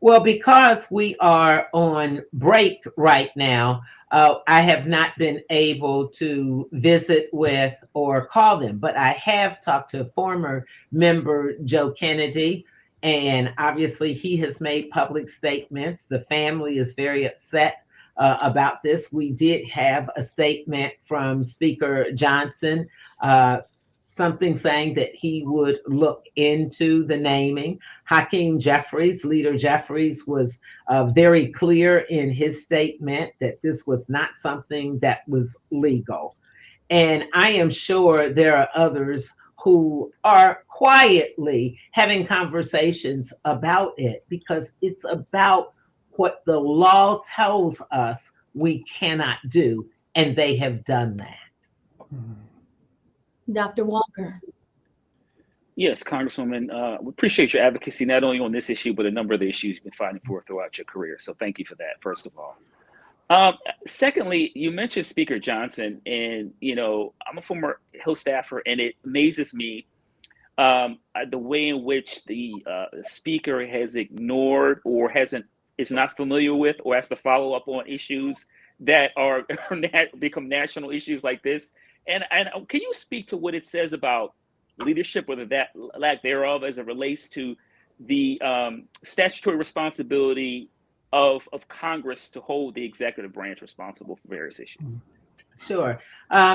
Well, because we are on break right now, I have not been able to visit with or call them, but I have talked to former member Joe Kennedy, and obviously he has made public statements. The family is very upset about this. We did have a statement from Speaker Johnson, something saying that he would look into the naming. Hakeem Jeffries, Leader Jeffries, was very clear in his statement that this was not something that was legal. And I am sure there are others who are quietly having conversations about it because it's about what the law tells us we cannot do, and they have done that. Dr. Walker. Yes, Congresswoman, we appreciate your advocacy, not only on this issue, but a number of the issues you've been fighting for throughout your career. So thank you for that, first of all. Secondly, you mentioned Speaker Johnson, and, you know, I'm a former Hill staffer, and it amazes me the way in which the speaker has ignored or is not familiar with or has to follow up on issues that are become national issues like this. And can you speak to what it says about leadership, whether that lack thereof, as it relates to the statutory responsibility of Congress to hold the executive branch responsible for various issues? Sure.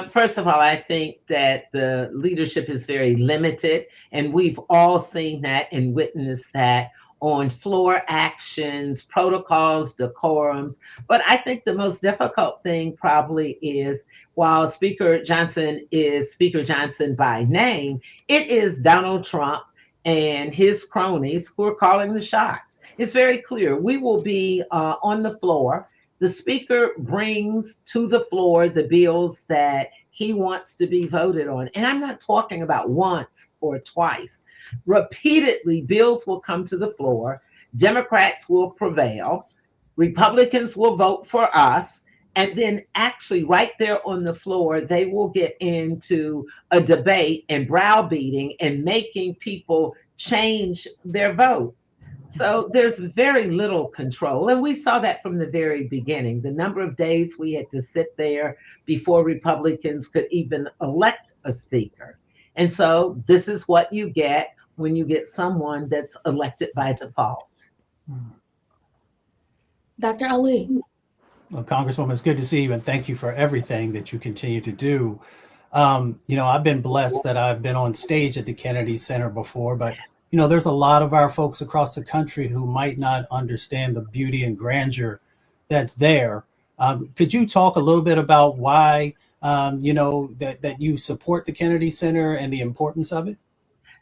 First of all, I think that the leadership is very limited, and we've all seen that and witnessed that on floor actions, protocols, decorums. But I think the most difficult thing probably is, while Speaker Johnson is Speaker Johnson by name, it is Donald Trump and his cronies who are calling the shots. It's very clear. We will be on the floor. The speaker brings to the floor the bills that he wants to be voted on. And I'm not talking about once or twice. Repeatedly, bills will come to the floor. Democrats will prevail. Republicans will vote for us. And then actually right there on the floor, they will get into a debate and browbeating and making people change their vote. So there's very little control. And we saw that from the very beginning. The number of days we had to sit there before Republicans could even elect a speaker. And so this is what you get when you get someone that's elected by default. Dr. Ali. Well, Congresswoman, it's good to see you, and thank you for everything that you continue to do. I've been blessed that I've been on stage at the Kennedy Center before, but there's a lot of our folks across the country who might not understand the beauty and grandeur that's there. Could you talk a little bit about why, that you support the Kennedy Center and the importance of it?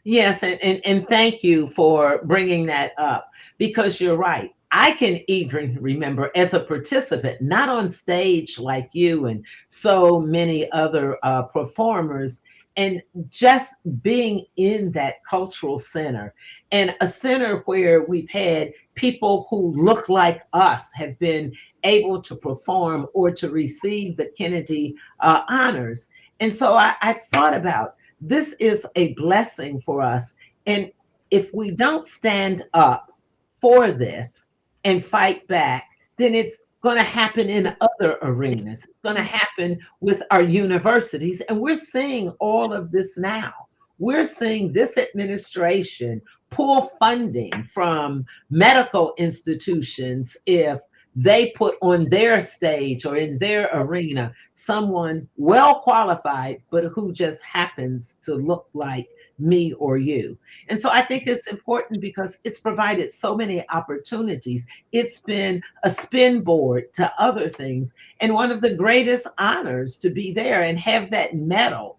Yes, and thank you for bringing that up, because you're right. I can even remember as a participant, not on stage like you and so many other performers, and just being in that cultural center, and a center where we've had people who look like us have been able to perform or to receive the Kennedy honors. And so I thought about, this is a blessing for us. And if we don't stand up for this and fight back, then it's going to happen in other arenas. It's going to happen with our universities. And we're seeing all of this now. We're seeing this administration pull funding from medical institutions if they put on their stage or in their arena someone well qualified, but who just happens to look like me or you. And so I think it's important because it's provided so many opportunities. It's been a springboard to other things, and one of the greatest honors to be there and have that medal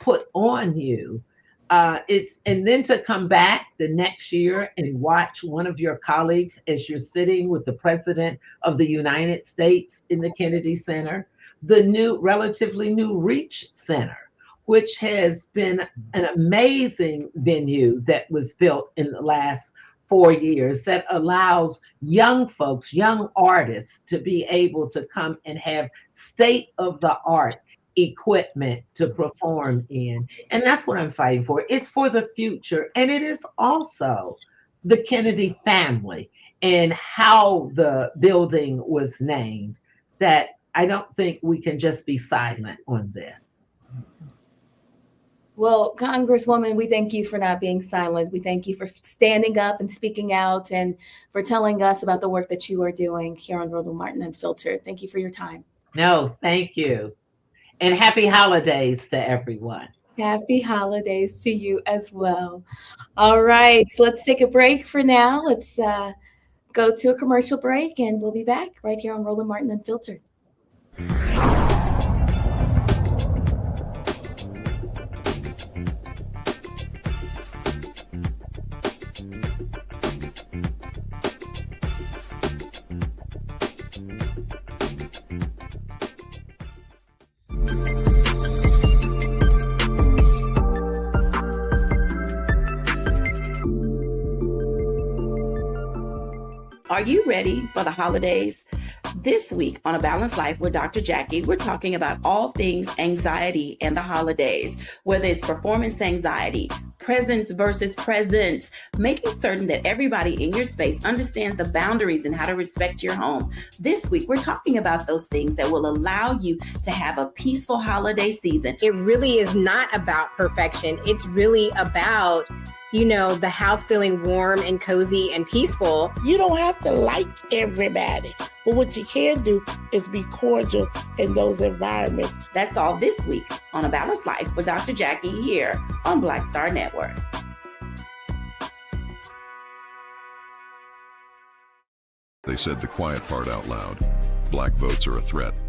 put on you. And then to come back the next year and watch one of your colleagues as you're sitting with the President of the United States in the Kennedy Center, the relatively new Reach Center, which has been an amazing venue that was built in the last 4 years that allows young folks, young artists to be able to come and have state-of-the-art equipment to perform in. And that's what I'm fighting for. It's for the future. And it is also the Kennedy family and how the building was named, that I don't think we can just be silent on this. Well, Congresswoman, we thank you for not being silent. We thank you for standing up and speaking out and for telling us about the work that you are doing here on Roland Martin Unfiltered. Thank you for your time. No, thank you. And happy holidays to everyone. Happy holidays to you as well. All right, so let's take a break for now. Let's go to a commercial break, and we'll be back right here on Roland Martin Unfiltered. Are you ready for the holidays? This week on A Balanced Life with Dr. Jackie, we're talking about all things anxiety and the holidays, whether it's performance anxiety, presence versus presence, making certain that everybody in your space understands the boundaries and how to respect your home. This week, we're talking about those things that will allow you to have a peaceful holiday season. It really is not about perfection. It's really about the house feeling warm and cozy and peaceful. You don't have to like everybody, but what you can do is be cordial in those environments. That's all this week on A Balanced Life with Dr. Jackie here on Black Star Network. They said the quiet part out loud. Black votes are a threat,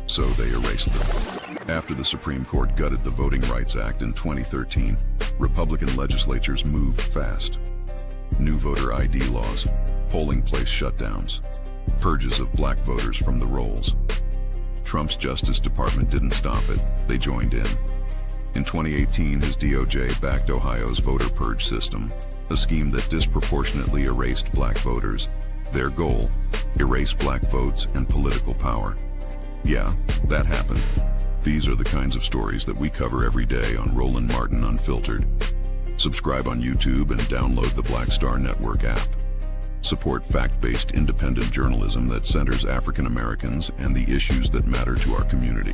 so they erased them. After the Supreme Court gutted the Voting Rights Act in 2013, Republican legislatures moved fast. New voter ID laws, polling place shutdowns, purges of black voters from the rolls. Trump's Justice Department didn't stop it, they joined in. In 2018, his DOJ backed Ohio's voter purge system, a scheme that disproportionately erased black voters. Their goal, erase black votes and political power. Yeah, that happened. These are the kinds of stories that we cover every day on Roland Martin Unfiltered. Subscribe on YouTube and download the Black Star Network app. Support fact-based independent journalism that centers African Americans and the issues that matter to our community.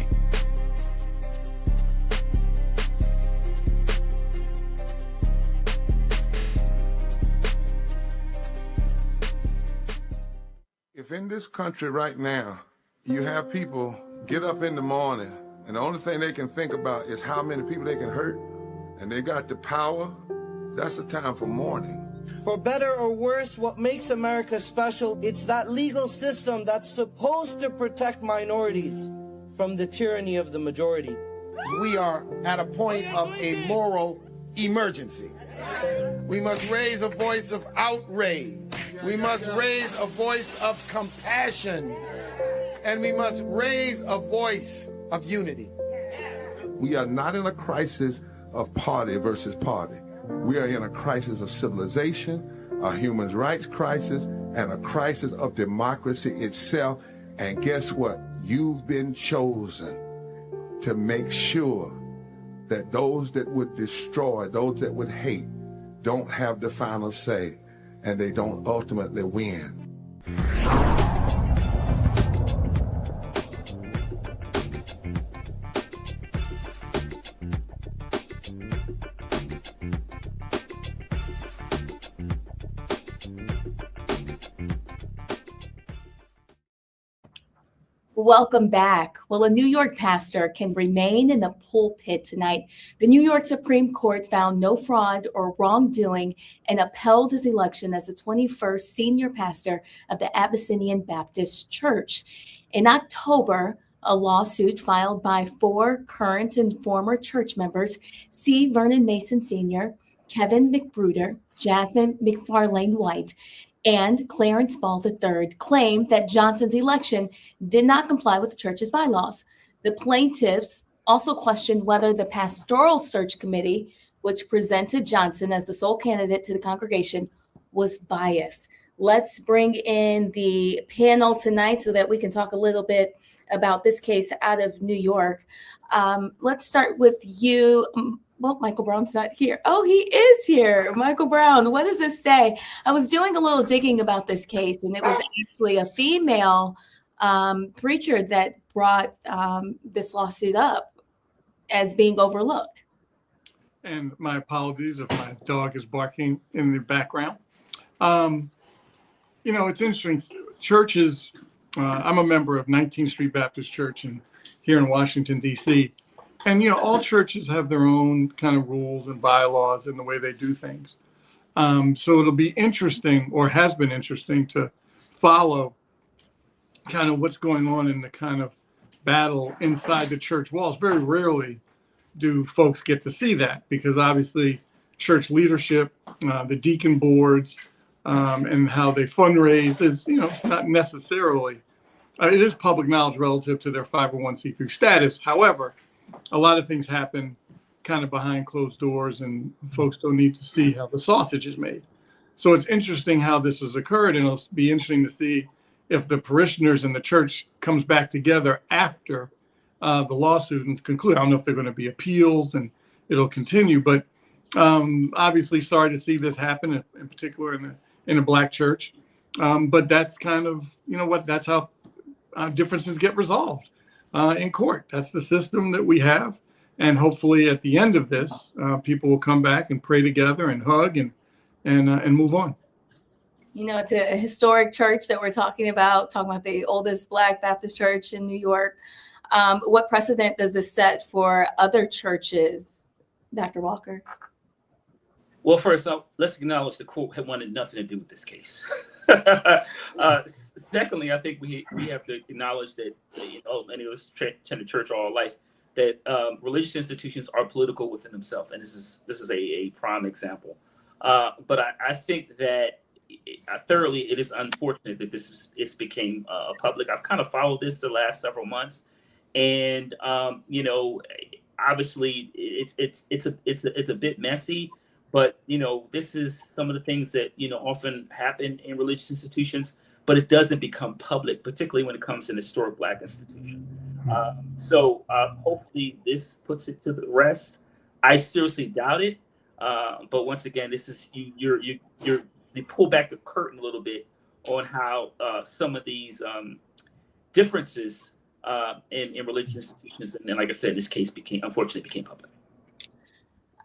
If in this country right now, you have people get up in the morning and the only thing they can think about is how many people they can hurt, and they got the power, that's the time for mourning. For better or worse, what makes America special, it's that legal system that's supposed to protect minorities from the tyranny of the majority. We are at a point of a moral emergency. We must raise a voice of outrage. We must raise a voice of compassion. And we must raise a voice of unity. We are not in a crisis of party versus party. We are in a crisis of civilization, a human rights crisis, and a crisis of democracy itself. And guess what? You've been chosen to make sure that those that would destroy, those that would hate, don't have the final say, and they don't ultimately win. Welcome back. Well, a New York pastor can remain in the pulpit tonight. The New York Supreme Court found no fraud or wrongdoing and upheld his election as the 21st senior pastor of the Abyssinian Baptist Church. In October, a lawsuit filed by 4 current and former church members, C. Vernon Mason Sr., Kevin McBruder, Jasmine McFarlane White, and Clarence Ball III, claimed that Johnson's election did not comply with the church's bylaws. The plaintiffs also questioned whether the Pastoral Search Committee, which presented Johnson as the sole candidate to the congregation, was biased. Let's bring in the panel tonight so that we can talk a little bit about this case out of New York. Let's start with you. Well, Michael Brown's not here. Oh, he is here. Michael Brown, what does this say? I was doing a little digging about this case, and it was actually a female preacher that brought this lawsuit up as being overlooked. And my apologies if my dog is barking in the background. It's interesting. Churches, I'm a member of 19th Street Baptist Church here in Washington, D.C., and, all churches have their own kind of rules and bylaws in the way they do things. So it'll be interesting, or has been interesting, to follow kind of what's going on in the kind of battle inside the church walls. Very rarely do folks get to see that, because obviously church leadership, the deacon boards, and how they fundraise is, not necessarily, it is public knowledge relative to their 501c3 status. However, a lot of things happen kind of behind closed doors, and folks don't need to see how the sausage is made. So it's interesting how this has occurred, and it'll be interesting to see if the parishioners in the church comes back together after the lawsuit and conclude. I don't know if they're going to be appeals and it'll continue, but obviously sorry to see this happen, in particular in a Black church. But that's kind of, that's how differences get resolved in court. That's the system that we have. And hopefully at the end of this, people will come back and pray together and hug and move on. You know, it's a historic church that we're talking about the oldest Black Baptist church in New York. What precedent does this set for other churches, Dr. Walker? Well, first off, let's acknowledge the court had wanted nothing to do with this case. Secondly, I think we have to acknowledge that, many of us attended church all our life, that religious institutions are political within themselves, and this is a prime example. But I think that thoroughly it is unfortunate that this became public. I've kind of followed this the last several months, and obviously it's a bit messy. But, this is some of the things that, often happen in religious institutions, but it doesn't become public, particularly when it comes to an historic Black institution. So hopefully this puts it to the rest. I seriously doubt it. But once again, this is you pull back the curtain a little bit on how some of these differences in religious institutions, and like I said, this case unfortunately became public.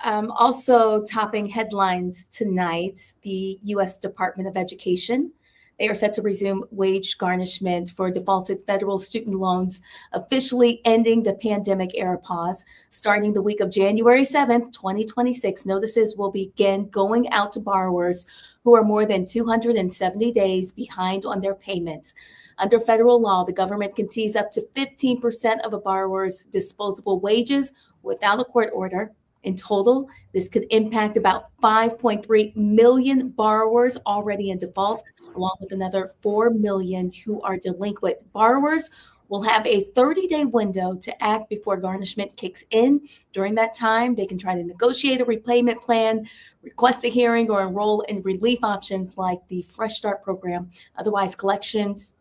Also topping headlines tonight, the U.S. Department of Education. They are set to resume wage garnishment for defaulted federal student loans, officially ending the pandemic era pause. Starting the week of January 7th, 2026, notices will begin going out to borrowers who are more than 270 days behind on their payments. Under federal law, the government can seize up to 15% of a borrower's disposable wages without a court order. In total, this could impact about 5.3 million borrowers already in default, along with another 4 million who are delinquent. Borrowers will have a 30-day window to act before garnishment kicks in. During that time, they can try to negotiate a repayment plan, request a hearing, or enroll in relief options like the Fresh Start program. Otherwise, collections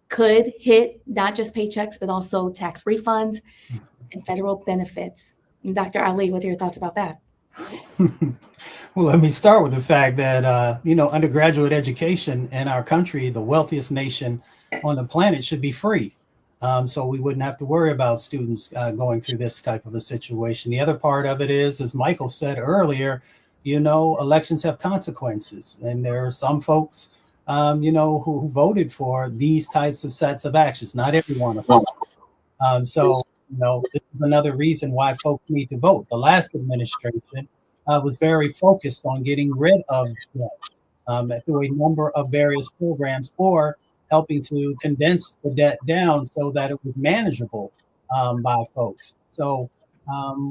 could hit not just paychecks, but also tax refunds and federal benefits. And Dr. Ali, what are your thoughts about that? Well, let me start with the fact that, undergraduate education in our country, the wealthiest nation on the planet, should be free. So we wouldn't have to worry about students going through this type of a situation. The other part of it is, as Michael said earlier, elections have consequences. And there are some folks, who voted for these types of sets of actions, not everyone of them. This is another reason why folks need to vote. The last administration was very focused on getting rid of debt through a number of various programs, or helping to condense the debt down so that it was manageable by folks. So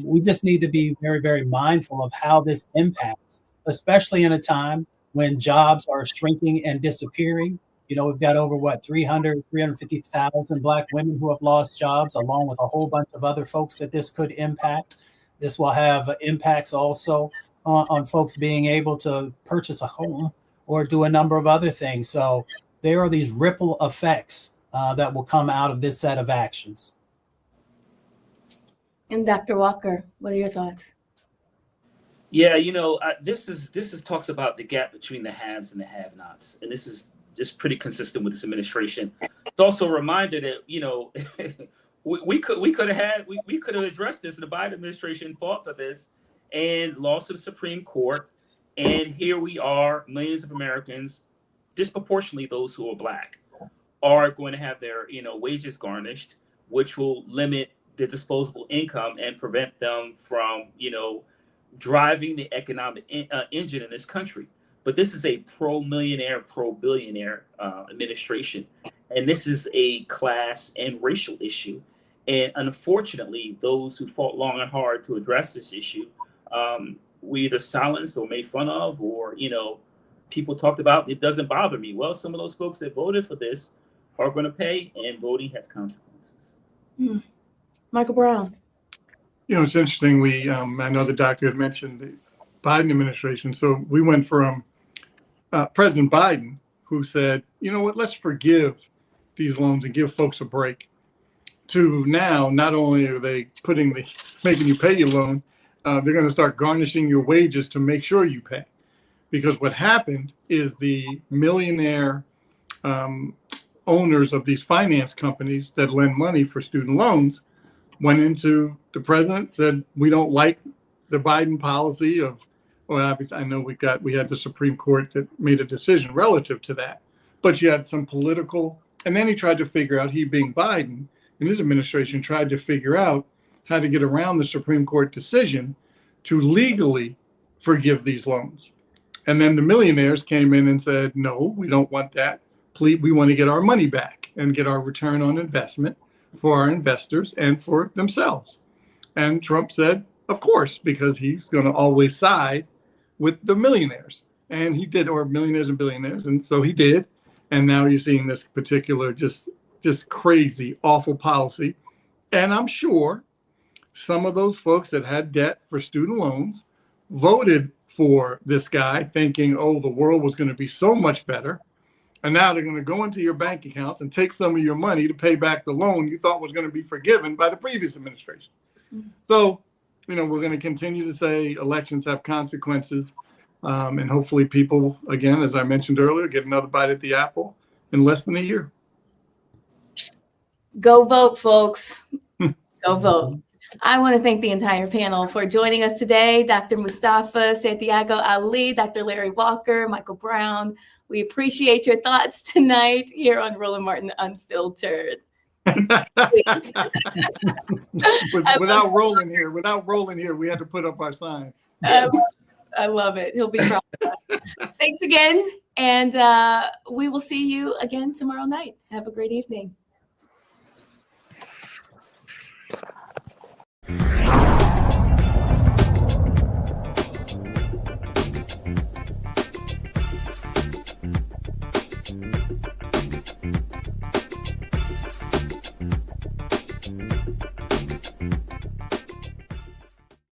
we just need to be very, very mindful of how this impacts, especially in a time when jobs are shrinking and disappearing. We've got over 350,000 Black women who have lost jobs, along with a whole bunch of other folks that this could impact. This will have impacts also on folks being able to purchase a home or do a number of other things. So there are these ripple effects that will come out of this set of actions. And Dr. Walker, what are your thoughts? Yeah, this is talks about the gap between the haves and the have-nots, and this is just pretty consistent with this administration. It's also a reminder that we could have addressed this. The Biden administration fought for this and lost to the Supreme Court, and here we are, millions of Americans, disproportionately those who are Black, are going to have their wages garnished, which will limit their disposable income and prevent them from driving the economic engine in this country. But this is a pro-millionaire, pro-billionaire administration. And this is a class and racial issue. And unfortunately, those who fought long and hard to address this issue, we either silenced or made fun of, or, people talked about, it doesn't bother me. Well, some of those folks that voted for this are going to pay, and voting has consequences. Michael Brown. It's interesting. I know the doctor had mentioned the Biden administration. So we went from President Biden, who said, let's forgive these loans and give folks a break, to now, not only are they making you pay your loan, they're going to start garnishing your wages to make sure you pay. Because what happened is the millionaire owners of these finance companies that lend money for student loans went into the president, said, we don't like the Biden policy of, well, obviously, I know we had the Supreme Court that made a decision relative to that, but you had some political, and then he tried to figure out, he being Biden, and his administration tried to figure out how to get around the Supreme Court decision to legally forgive these loans. And then the millionaires came in and said, no, we don't want that. Please, we want to get our money back and get our return on investment for our investors and for themselves. And Trump said, of course, because he's going to always side with the millionaires. And he did, or millionaires and billionaires. And so he did. And now you're seeing this particular just crazy, awful policy. And I'm sure some of those folks that had debt for student loans voted for this guy thinking, oh, the world was going to be so much better. And now they're going to go into your bank accounts and take some of your money to pay back the loan you thought was going to be forgiven by the previous administration. Mm-hmm. So, we're going to continue to say elections have consequences. And hopefully people, again, as I mentioned earlier, get another bite at the apple in less than a year. Go vote, folks. Go vote. I want to thank the entire panel for joining us today. Dr. Mustafa Santiago Ali, Dr. Larry Walker, Michael Brown. We appreciate your thoughts tonight here on Roland Martin Unfiltered. without rolling here, we had to put up our sign. I love it. He'll be proud of us. Thanks again. And we will see you again tomorrow night. Have a great evening.